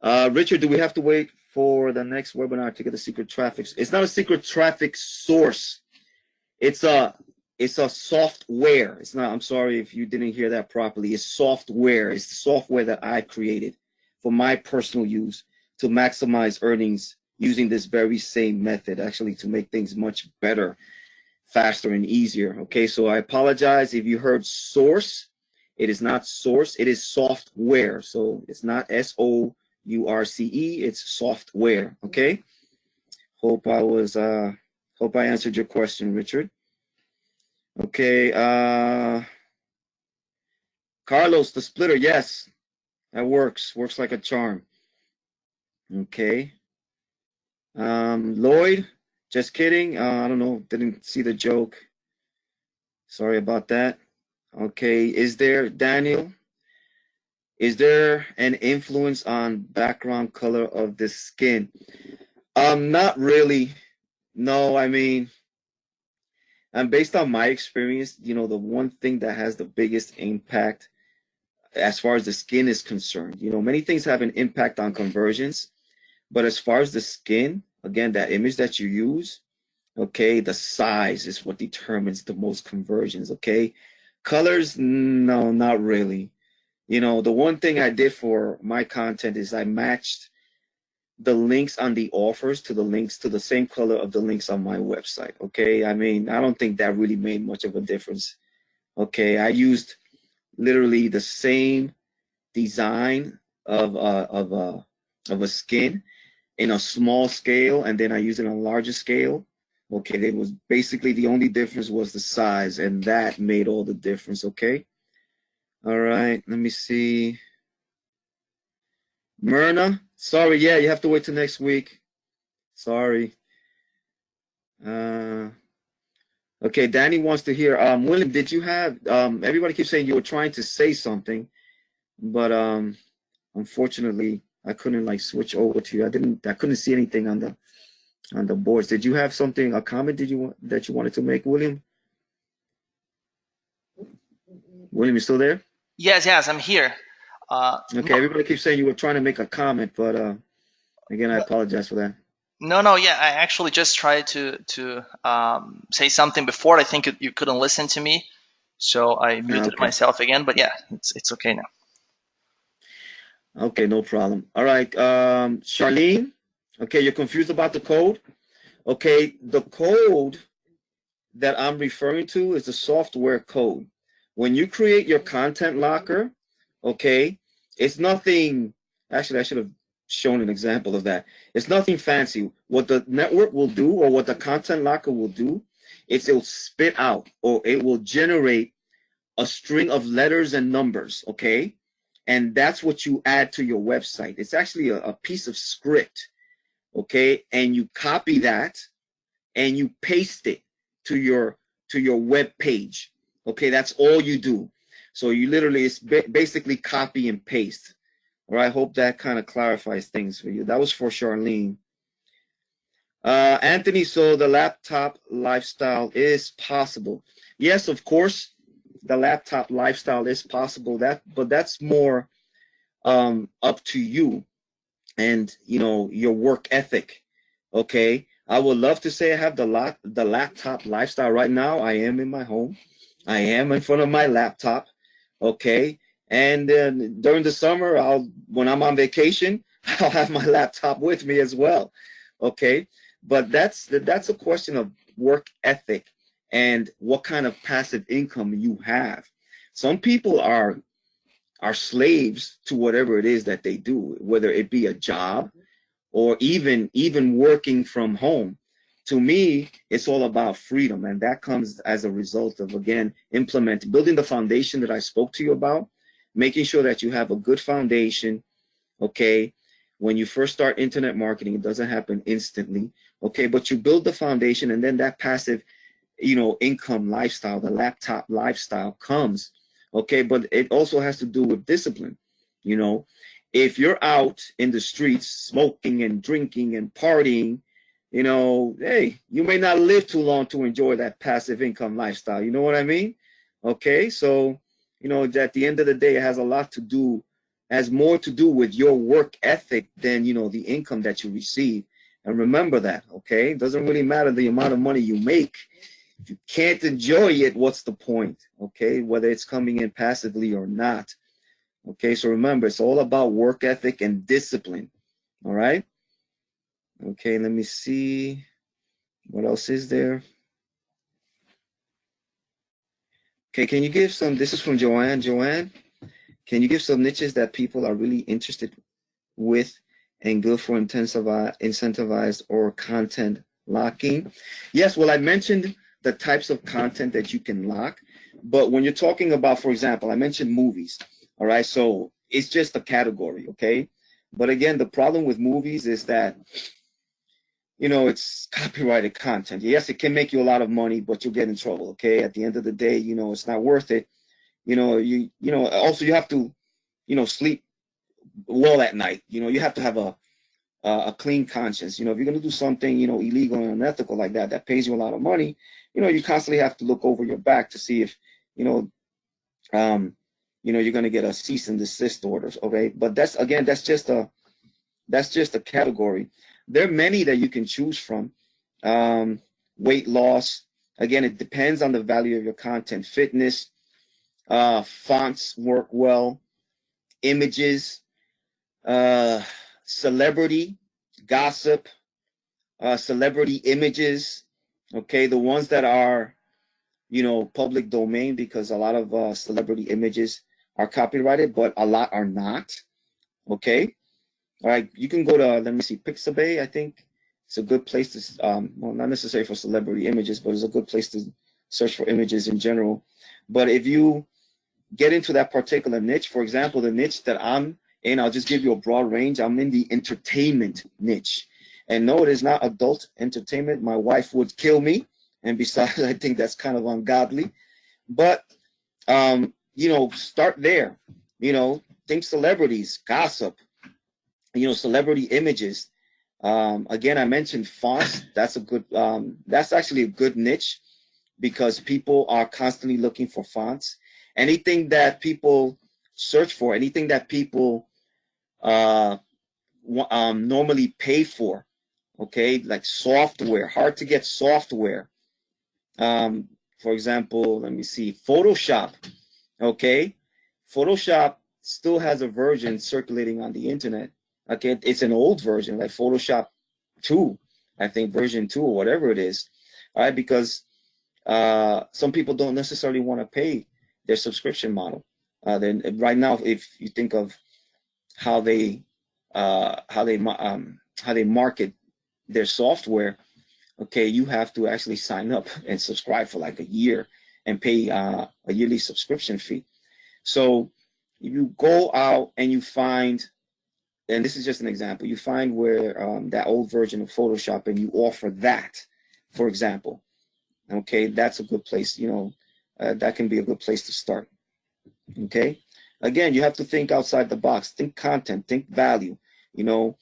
Richard, do we have to wait for the next webinar to get the secret traffic? It's not a secret traffic source. It's a It's a software. It's not, I'm sorry if you didn't hear that properly. It's software. It's the software that I created for my personal use to maximize earnings using this very same method, actually, to make things much better, faster, and easier. Okay, so I apologize if you heard source. It is not source, it is software. So it's not SOURCE, it's software. Okay. Hope I answered your question, Richard. Okay, Carlos, the splitter, yes, that works like a charm. Okay. Lloyd, just kidding. I don't know, didn't see the joke. Sorry about that. Okay, Daniel, is there an influence on background color of the skin? Not really. No, I mean, and based on my experience, the one thing that has the biggest impact as far as the skin is concerned, many things have an impact on conversions, but as far as the skin, again, that image that you use, okay, the size is what determines the most conversions, okay? Colors, no, not really. The one thing I did for my content is I matched the links on the offers to the links to the same color of the links on my website. Okay. I mean, I don't think that really made much of a difference. Okay. I used literally the same design of a skin in a small scale, and then I used it on a larger scale. Okay. It was basically the only difference was the size, and that made all the difference. Okay. All right. Let me see. Myrna, sorry, yeah, you have to wait till next week. Sorry. Okay, Danny wants to hear. William, did you have? Everybody keeps saying you were trying to say something, but unfortunately, I couldn't like switch over to you. I couldn't see anything on the boards. Did you have something? A comment? That you wanted to make, William? William, you still there? Yes, I'm here. Okay, everybody keeps saying you were trying to make a comment, but again, I apologize for that. No, yeah, I actually just tried to say something before. I think you couldn't listen to me, so I muted Okay. myself again. But yeah, it's okay now. Okay, no problem. All right, Charlene. Okay, you're confused about the code. Okay, the code that I'm referring to is the software code. When you create your content locker, okay, it's nothing. Actually, I should have shown an example of that. It's nothing fancy. What the network will do, or what the content locker will do, is it'll spit out, or it will generate a string of letters and numbers, okay? And that's what you add to your website. It's actually a piece of script, okay? And you copy that and you paste it to your web page, okay? That's all you do. So you literally, it's basically copy and paste. All right, I hope that kind of clarifies things for you. That was for Charlene. Anthony, so the laptop lifestyle is possible. Yes, of course, the laptop lifestyle is possible. But that's more up to you and your work ethic. Okay, I would love to say I have the laptop lifestyle right now. I am in my home. I am in front of my laptop. Okay, and then during the summer, when I'm on vacation, I'll have my laptop with me as well. Okay, but that's a question of work ethic and what kind of passive income you have. Some people are slaves to whatever it is that they do, whether it be a job or even working from home. To me, it's all about freedom, and that comes as a result of, again, building the foundation that I spoke to you about, making sure that you have a good foundation. Okay, when you first start internet marketing, it doesn't happen instantly. Okay, but you build the foundation, and then that passive income lifestyle, the laptop lifestyle, comes. Okay, but it also has to do with discipline. If you're out in the streets smoking and drinking and partying, hey, you may not live too long to enjoy that passive income lifestyle. You know what I mean? Okay, so at the end of the day, it has more to do with your work ethic than the income that you receive. And remember that. Okay, it doesn't really matter the amount of money you make. If you can't enjoy it, what's the point? Okay, whether it's coming in passively or not. Okay, so remember, it's all about work ethic and discipline. All right. Okay, let me see. What else is there? Okay, can you give some, this is from Joanne. Joanne, can you give some niches that people are really interested with and good for incentivized or content locking? Yes, well, I mentioned the types of content that you can lock, but when you're talking about, for example, I mentioned movies. All right, so it's just a category, okay? But again, the problem with movies is that, you know, it's copyrighted content. Yes, it can make you a lot of money, but you'll get in trouble, okay? At the end of the day, you know, it's not worth it. You know, also you have to, you know, sleep well at night. You know, you have to have a clean conscience. You know, if you're going to do something, you know, illegal and unethical like that, that pays you a lot of money, you know, you constantly have to look over your back to see if, you're going to get a cease and desist orders. Okay. But that's just a category. There are many that you can choose from. Weight loss. Again, it depends on the value of your content. Fitness, fonts work well, images, celebrity, gossip, celebrity images. Okay, the ones that are, you know, public domain, because a lot of celebrity images are copyrighted, but a lot are not. Okay, all right, you can go to, let me see, Pixabay. I think it's a good place to, well, not necessarily for celebrity images, but it's a good place to search for images in general. But if you get into that particular niche, for example, the niche that I'm in, I'll just give you a broad range. I'm in the entertainment niche. And no, it is not adult entertainment. My wife would kill me. And besides, I think that's kind of ungodly. But, you know, start there. You know, think celebrities, gossip, you know, celebrity images. Again, I mentioned fonts. That's a good, that's actually a good niche because people are constantly looking for fonts. Anything that people search for, anything that people normally pay for, okay, like software, hard to get software. For example, let me see, Photoshop, okay? Photoshop still has a version circulating on the internet. Okay, it's an old version, like Photoshop 2, I think version 2 or whatever it is, all right? Because some people don't necessarily want to pay their subscription model. Then right now, if you think of how they market their software, okay, you have to actually sign up and subscribe for like a year and pay a yearly subscription fee. So you go out and you find, and this is just an example, you find where that old version of Photoshop and you offer that, for example. Okay, that's a good place, you know, that can be a good place to start. Okay, again, you have to think outside the box, think content, think value. You know,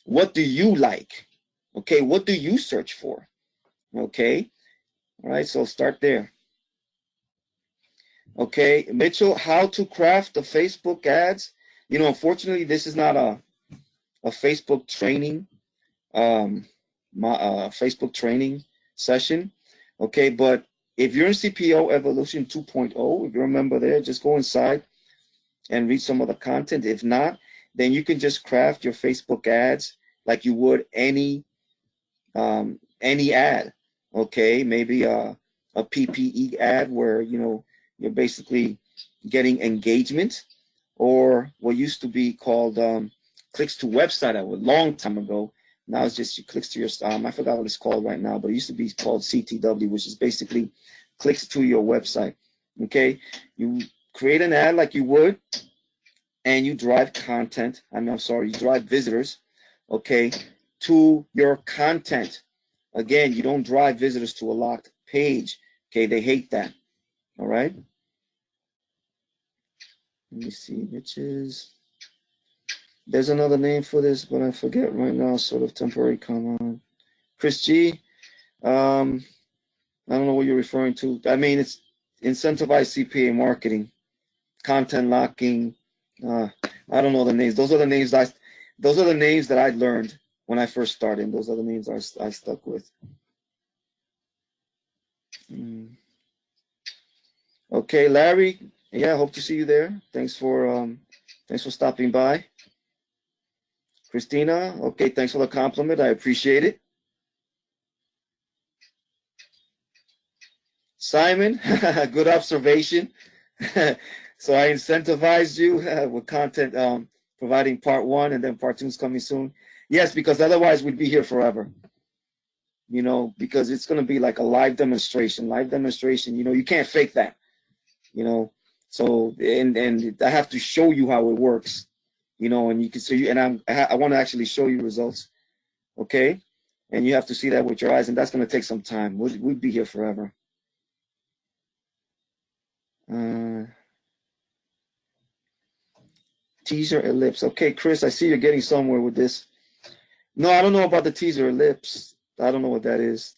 what do you like? Okay, what do you search for? Okay, all right, so start there. Okay, Mitchell, how to craft the Facebook ads. You know, unfortunately, this is not a Facebook training, Facebook training session. Okay, but if you're in CPO Evolution 2.0, if you remember there, just go inside and read some of the content. If not, then you can just craft your Facebook ads like you would any ad. Okay, maybe a PPE ad where, you know, you're basically getting engagement, or what used to be called clicks to website a long time ago. Now it's just you clicks to your, I forgot what it's called right now, but it used to be called CTW, which is basically clicks to your website. Okay, you create an ad like you would, and you drive content. You drive visitors, okay, to your content. Again, you don't drive visitors to a locked page. Okay, they hate that. All right. Let me see, which is. There's another name for this, but I forget right now. Sort of temporary command. Chris G. I don't know what you're referring to. I mean, it's incentivized CPA marketing, content locking. I don't know the names. Those are the names that I learned when I first started. Those are the names I stuck with. Mm. Okay, Larry. Yeah, hope to see you there. Thanks for stopping by. Christina. Okay, thanks for the compliment. I appreciate it. Simon, good observation. So I incentivized you with content, providing part one, and then part two is coming soon. Yes, because otherwise we'd be here forever. Because it's going to be like a live demonstration. Live demonstration, you can't fake that. So and I have to show you how it works. And you can see, and I want to actually show you results. Okay, and you have to see that with your eyes, and that's going to take some time. We'd be here forever. Uh, Teaser ellipse. Okay, Chris, I see you're getting somewhere with this. No, I don't know about the teaser ellipse. I don't know what that is.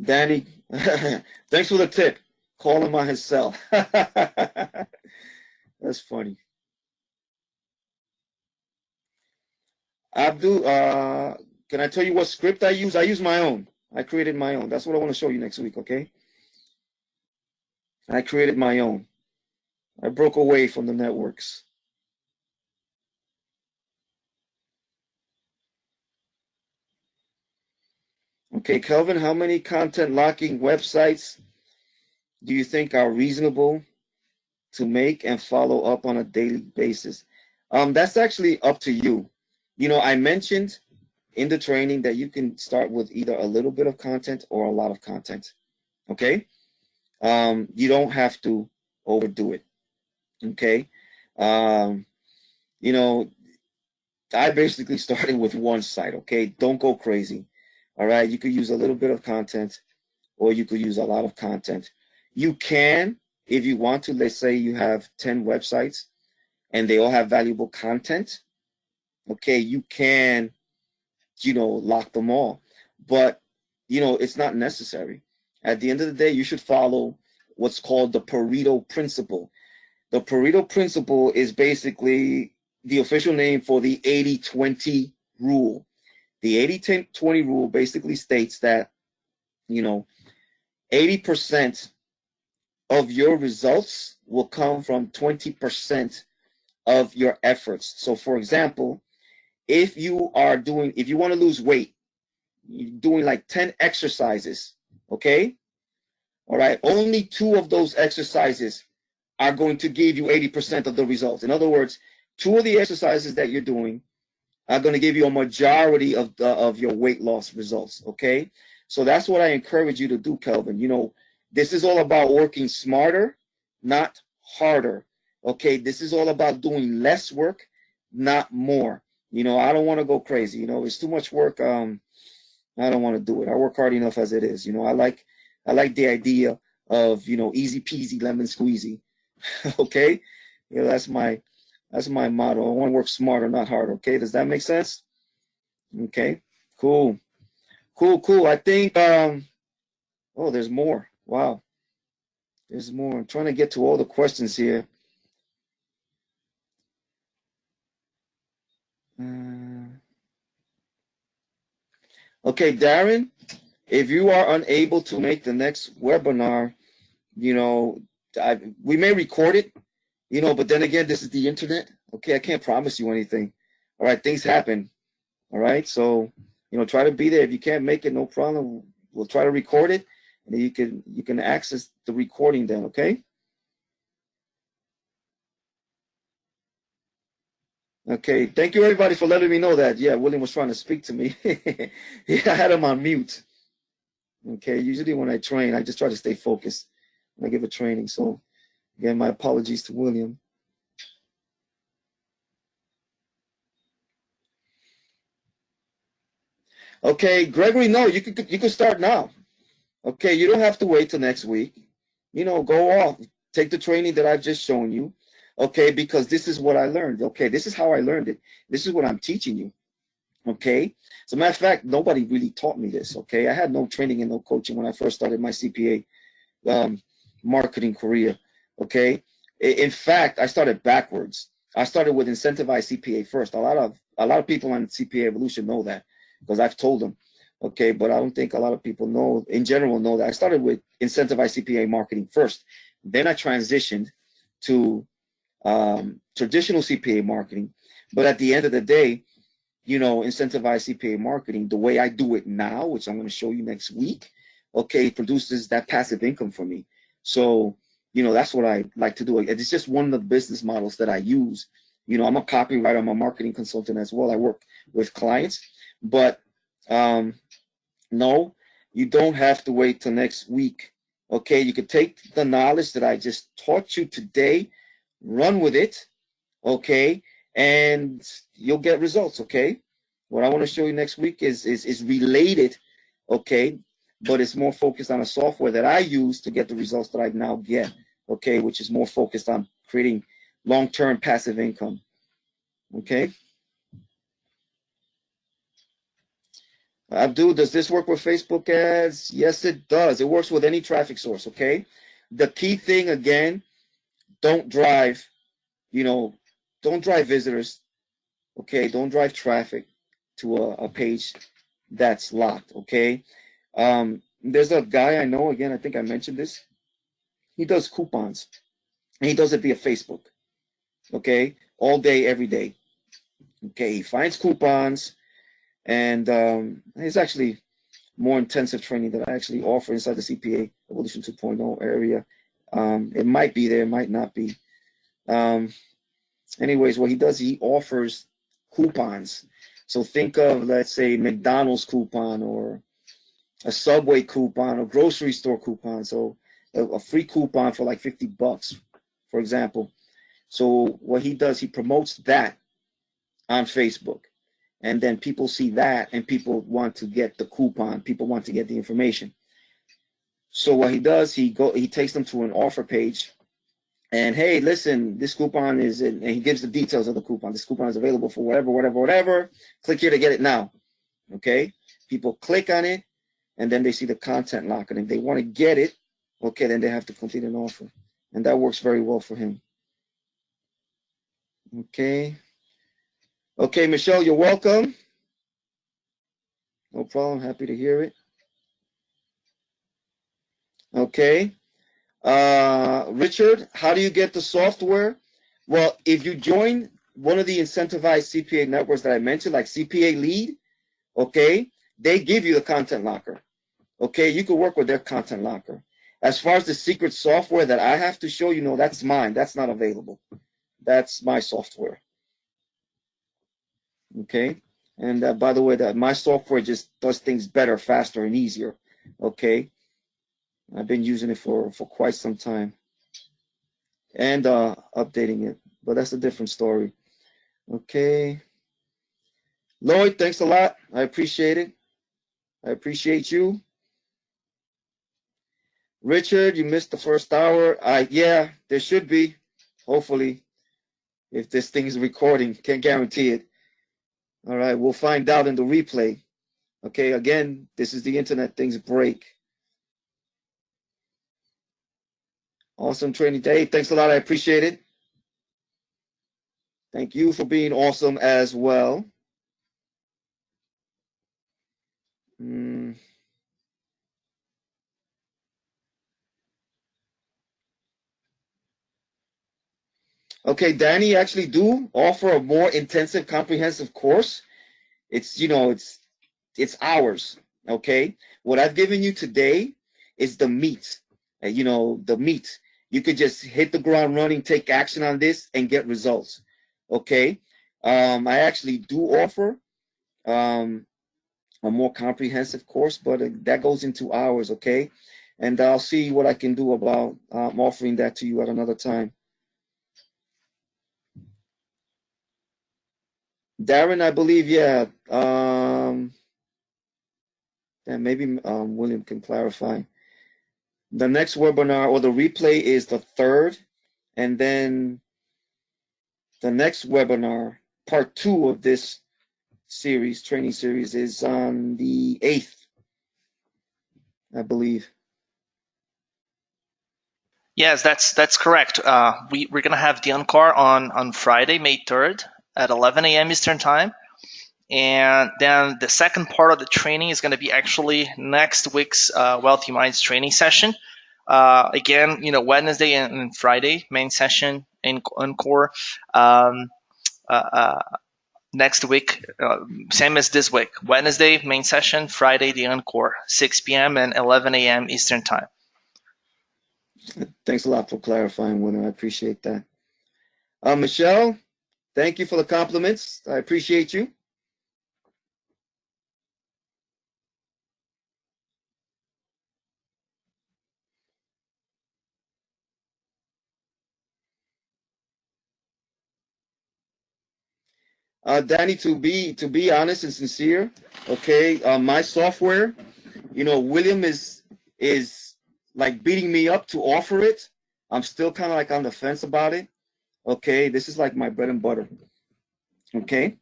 Danny, thanks for the tip. Call him on his cell. That's funny. Abdul, can I tell you what script I use? I use my own. I created my own. That's what I want to show you next week, okay? I created my own. I broke away from the networks. Okay, Kelvin, how many content locking websites do you think are reasonable to make and follow up on a daily basis? That's actually up to you. I mentioned in the training that you can start with either a little bit of content or a lot of content. Okay? You don't have to overdo it. Okay? Um, you know, I basically started with one site. Okay? Don't go crazy. All right? You could use a little bit of content or you could use a lot of content. You can, if you want to, let's say you have 10 websites and they all have valuable content. Okay, you can, lock them all. But, it's not necessary. At the end of the day, you should follow what's called the Pareto principle. The Pareto principle is basically the official name for the 80-20 rule. The 80-20 rule basically states that, 80% of your results will come from 20% of your efforts. So, for example, if you want to lose weight, you're doing like 10 exercises, okay? All right, only 2 of those exercises are going to give you 80% of the results. In other words, 2 of the exercises that you're doing are going to give you a majority of your weight loss results, okay? So that's what I encourage you to do, Kelvin. This is all about working smarter, not harder, okay? This is all about doing less work, not more. I don't want to go crazy. It's too much work. I don't want to do it. I work hard enough as it is. I like the idea of, easy peasy lemon squeezy. Okay? That's my motto. I want to work smarter, not harder. Okay? Does that make sense? Okay. Cool. I think oh, there's more. Wow. There's more. I'm trying to get to all the questions here. Okay, Darren, if you are unable to make the next webinar, we may record it, but then again, this is the internet. Okay, I can't promise you anything. All right, things happen. All right, so try to be there. If you can't make it, no problem. We'll try to record it, and then you can access the recording then. Okay. Okay. Thank you everybody for letting me know that. Yeah, William was trying to speak to me. Yeah, I had him on mute. Okay. Usually when I train, I just try to stay focused when I give a training. So again, my apologies to William. Okay, Gregory, no, you could start now. Okay, you don't have to wait till next week. Go off. Take the training that I've just shown you. Okay, because this is what I learned. Okay, this is how I learned it. This is what I'm teaching you. Okay, as a matter of fact, nobody really taught me this. Okay, I had no training and no coaching when I first started my CPA marketing career. Okay, in fact, I started backwards. I started with Incentivized CPA first. A lot of people on CPA Evolution know that because I've told them. Okay, but I don't think a lot of people know, in general, know that I started with Incentivized CPA marketing first. Then I transitioned to traditional CPA marketing. But at the end of the day, Incentivized CPA marketing, the way I do it now, which I'm going to show you next week, okay, produces that passive income for me. So, that's what I like to do. It's just one of the business models that I use. I'm a copywriter, I'm a marketing consultant as well. I work with clients, but no, you don't have to wait till next week. Okay, you could take the knowledge that I just taught you today, run with it, okay, and you'll get results. Okay, what I want to show you next week is related, okay, but it's more focused on a software that I use to get the results that I now get, okay, which is more focused on creating long-term passive income. Okay. Abdul, does this work with Facebook ads? Yes, it does. It works with any traffic source, okay? The key thing, again, don't drive visitors, okay? Don't drive traffic to a page that's locked, okay? There's a guy I know, again, I think I mentioned this. He does coupons, and he does it via Facebook, okay? All day, every day, okay? He finds coupons, and he's actually more intensive training that I actually offer inside the CPA Evolution 2.0 area. It might be there, it might not be. Anyways, what he does, he offers coupons. So think of, let's say, McDonald's coupon or a Subway coupon or grocery store coupon. So a free coupon for like $50, for example. So what he does, he promotes that on Facebook. And then people see that and people want to get the coupon. People want to get the information. So what he does, he takes them to an offer page and, hey, listen, this coupon is in, and he gives the details of the coupon. This coupon is available for whatever. Click here to get it now. Okay. People click on it and then they see the content lock. And if they want to get it, okay, then they have to complete an offer. And that works very well for him. Okay. Okay, Michelle, you're welcome. No problem. Happy to hear it. Okay. Richard, how do you get the software? Well, if you join one of the incentivized CPA networks that I mentioned, like CPA Lead, okay, they give you the content locker. Okay, you can work with their content locker. As far as the secret software that I have to show you, no, that's mine. That's not available. That's my software. Okay, and by the way, that my software just does things better, faster, and easier. Okay, I've been using it for quite some time and updating it, but that's a different story. Okay, Lloyd, thanks a lot. I appreciate it. I appreciate you. Richard, you missed the first hour. Yeah, there should be, hopefully, if this thing is recording. Can't guarantee it. All right, we'll find out in the replay. Okay, again, this is the internet, things break. Awesome training day. Thanks a lot. I appreciate it. Thank you for being awesome as well. Okay, Danny, actually do offer a more intensive, comprehensive course. It's hours. Okay, what I've given you today is the meat. The meat. You could just hit the ground running, take action on this, and get results. Okay, I actually do offer a more comprehensive course, but that goes into hours. Okay, and I'll see what I can do about offering that to you at another time. Darren, I believe, yeah. And maybe William can clarify. The next webinar or the replay is the 3rd, and then the next webinar, part 2 of this series, training series, is on the 8th, I believe. Yes, that's correct. We're gonna have the encore on Friday, May 3rd at 11 a.m. Eastern time, and then the second part of the training is gonna be actually next week's Wealthy Minds training session. Again, Wednesday and Friday main session in encore. Um, uh, uh, Next week, same as this week. Wednesday main session, Friday the encore, 6 p.m. and 11 a.m. Eastern time. Thanks a lot for clarifying, Winner. I appreciate that. Michelle, thank you for the compliments. I appreciate you. Danny, to be honest and sincere, okay, my software, William is like beating me up to offer it. I'm still kind of like on the fence about it. Okay, this is like my bread and butter. Okay,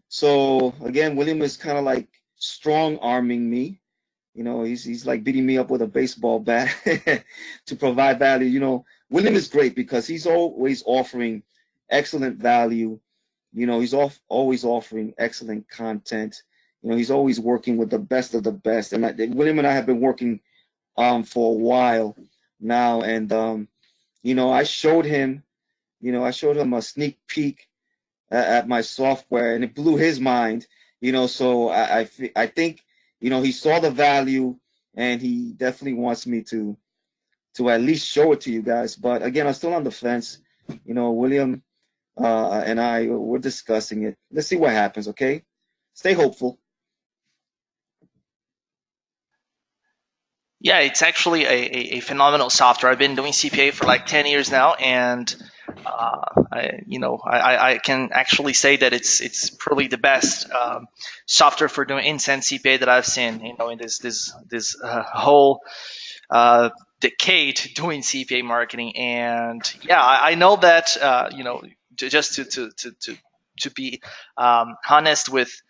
so again, William is kind of like strong arming me. He's like beating me up with a baseball bat to provide value. William is great because he's always offering excellent value. He's always offering excellent content. He's always working with the best of the best. And William and I have been working for a while now, and I showed him, a sneak peek at my software, and it blew his mind. So I think he saw the value, and he definitely wants me to at least show it to you guys. But again, I'm still on the fence. William and we're discussing it. Let's see what happens. Okay, stay hopeful. Yeah, it's actually a phenomenal software. I've been doing CPA for like 10 years now, and I can actually say that it's probably the best software for doing instant CPA that I've seen. In this whole decade doing CPA marketing, and yeah, I know that just to be honest with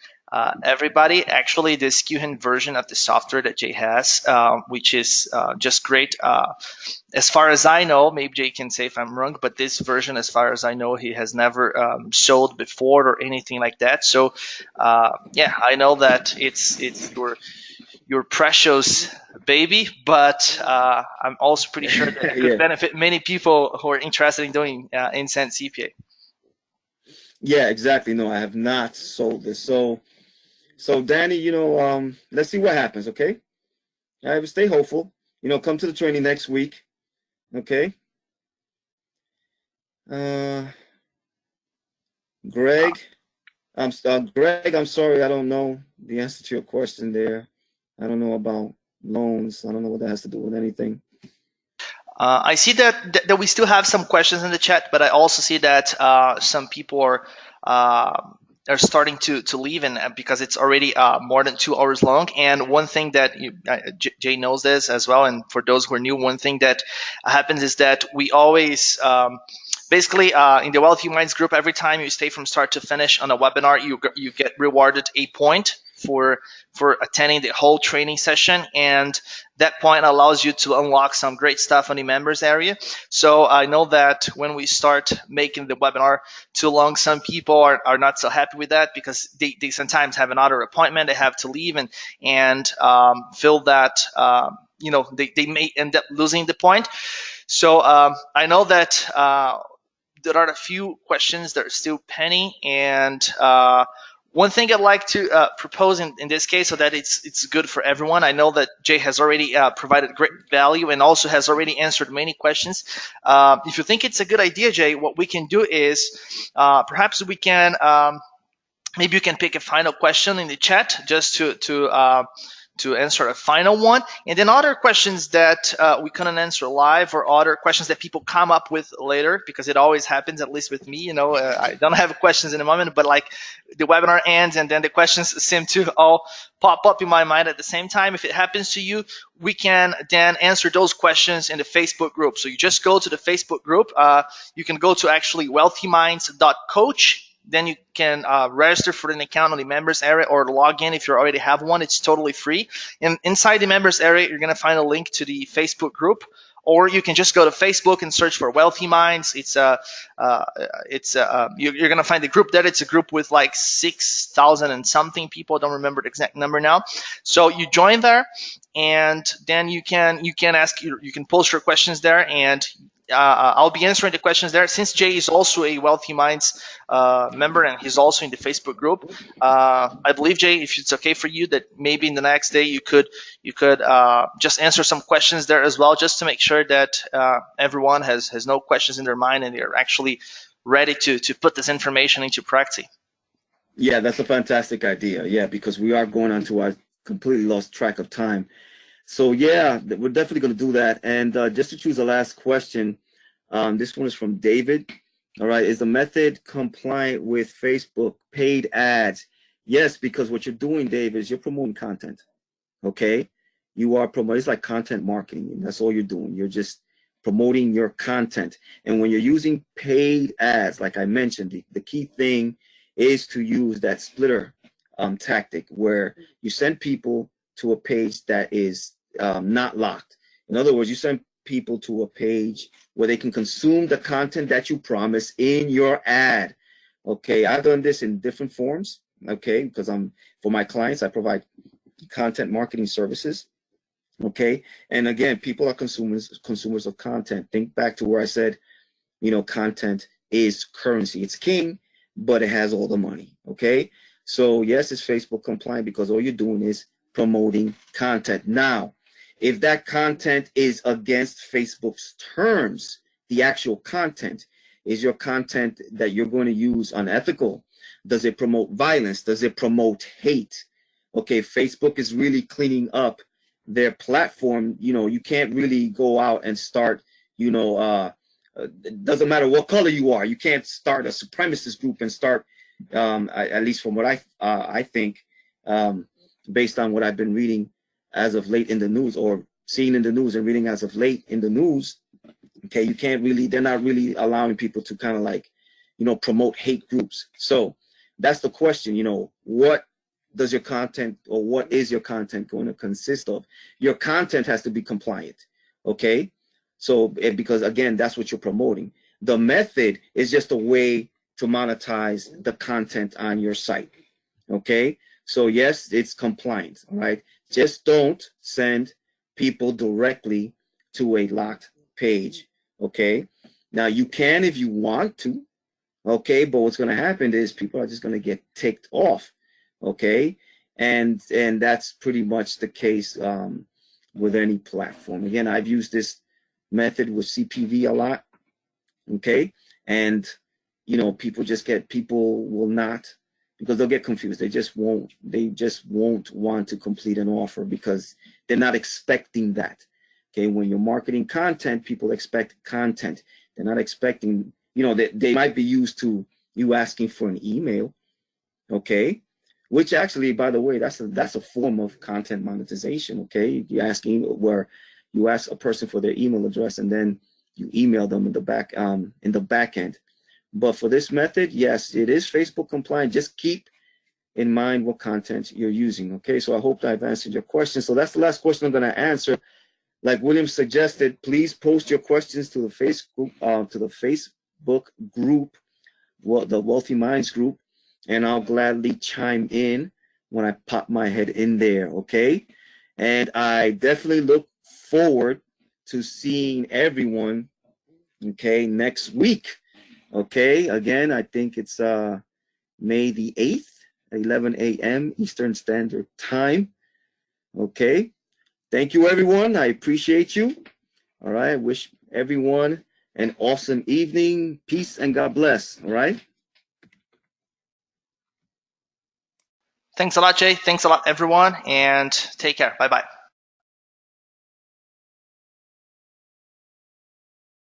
everybody. Actually, the SKUHN version of the software that Jay has, which is just great. As far as I know, maybe Jay can say if I'm wrong, but this version, as far as I know, he has never sold before or anything like that. So, yeah, I know that it's your precious baby, but I'm also pretty sure that it could Yeah, benefit many people who are interested in doing Instant CPA. yeah, exactly. No, I have not sold this. So Danny, let's see what happens. Okay, all right, but stay hopeful. Come to the training next week. Okay. Uh, Greg, Greg, I'm sorry, I don't know the answer to your question there. I don't know about loans. I don't know what that has to do with anything. I see that we still have some questions in the chat, but I also see that some people are starting to leave, and because it's already more than 2 hours long. And one thing that Jay knows this as well, and for those who are new, one thing that happens is that we always basically in the Wealthy Minds group, every time you stay from start to finish on a webinar, you get rewarded a point for attending the whole training session, and that point allows you to unlock some great stuff on the members area. So I know that when we start making the webinar too long, some people are not so happy with that because they sometimes have another appointment they have to leave, and feel that they may end up losing the point. So I know that there are a few questions that are still pending, and one thing I'd like to propose in this case, so that it's good for everyone. I know that Jay has already provided great value and also has already answered many questions. If you think it's a good idea, Jay, what we can do is perhaps we can maybe you can pick a final question in the chat just to answer a final one, and then other questions that we couldn't answer live, or other questions that people come up with later, because it always happens, at least with me. I don't have questions in a moment, but like the webinar ends and then the questions seem to all pop up in my mind at the same time. If it happens to you, we can then answer those questions in the Facebook group. So you just go to the Facebook group. You can go to actually wealthyminds.coach. Then you can register for an account on the members area, or log in if you already have one. It's totally free. And inside the members area, you're going to find a link to the Facebook group. or you can just go to Facebook and search for Wealthy Minds. You're gonna find the group there. It's a group with like 6,000 and something people. I don't remember the exact number now. So you join there, and then you can post your questions there, and I'll be answering the questions there. Since Jay is also a Wealthy Minds member, and he's also in the Facebook group, I believe, Jay, if it's okay for you, that maybe in the next day you could just answer some questions there as well, just to make sure that everyone has no questions in their mind and they're actually ready to put this information into practice. Yeah, that's a fantastic idea. Yeah, because we are going on to our completely lost track of time. So yeah, we're definitely going to do that. And just to choose the last question, this one is from David. All right, is the method compliant with Facebook paid ads? Yes, because what you're doing, David, is you're promoting content. Okay, you are promoting. It's like content marketing, and that's all you're doing. You're just promoting your content. And when you're using paid ads, like I mentioned, the key thing is to use that splitter tactic, where you send people to a page that is not locked. In other words, you send people to a page where they can consume the content that you promise in your ad. Okay, I've done this in different forms. Okay, because for my clients, I provide content marketing services. Okay, and again, people are consumers of content. Think back to where I said, content is currency. It's king, but it has all the money. Okay, so yes, it's Facebook compliant because all you're doing is promoting content. Now, if that content is against Facebook's terms, the actual content, is your content that you're going to use unethical? Does it promote violence? Does it promote hate? Okay, Facebook is really cleaning up their platform. You can't really go out and start, it doesn't matter what color you are. You can't start a supremacist group and start, at least from what I think, based on what I've been reading as of late in the news, or seeing in the news and reading as of late in the news. Okay, they're not really allowing people to kind of like, promote hate groups. So that's the question, what does your content, or what is your content going to consist of? Your content has to be compliant. Okay, so because again, that's what you're promoting. The method is just a way to monetize the content on your site. Okay, so yes, it's compliant. All right, just don't send people directly to a locked page. Okay, now you can if you want to. Okay, but what's going to happen is people are just going to get ticked off. Okay, and that's pretty much the case with any platform. Again, I've used this method with CPV a lot. Okay, and people will not, because they'll get confused. They just won't want to complete an offer because they're not expecting that. Okay, when you're marketing content, people expect content. They're not expecting, they might be used to you asking for an email. Okay, which actually, by the way, that's a form of content monetization. Okay, you're asking, where you ask a person for their email address and then you email them in the back end. But for this method, yes, it is Facebook compliant. Just keep in mind what content you're using. Okay, so I hope that I've answered your question. So that's the last question I'm going to answer. Like William suggested, please post your questions to the Facebook group, the Wealthy Minds group, and I'll gladly chime in when I pop my head in there. Okay, and I definitely look forward to seeing everyone. Okay, next week. Okay, again, I think it's May the 8th, 11 a.m. Eastern Standard Time. Okay, thank you, everyone. I appreciate you. All right, wish everyone an awesome evening. Peace and God bless. All right. Thanks a lot, Jay. Thanks a lot, everyone, and take care. Bye-bye.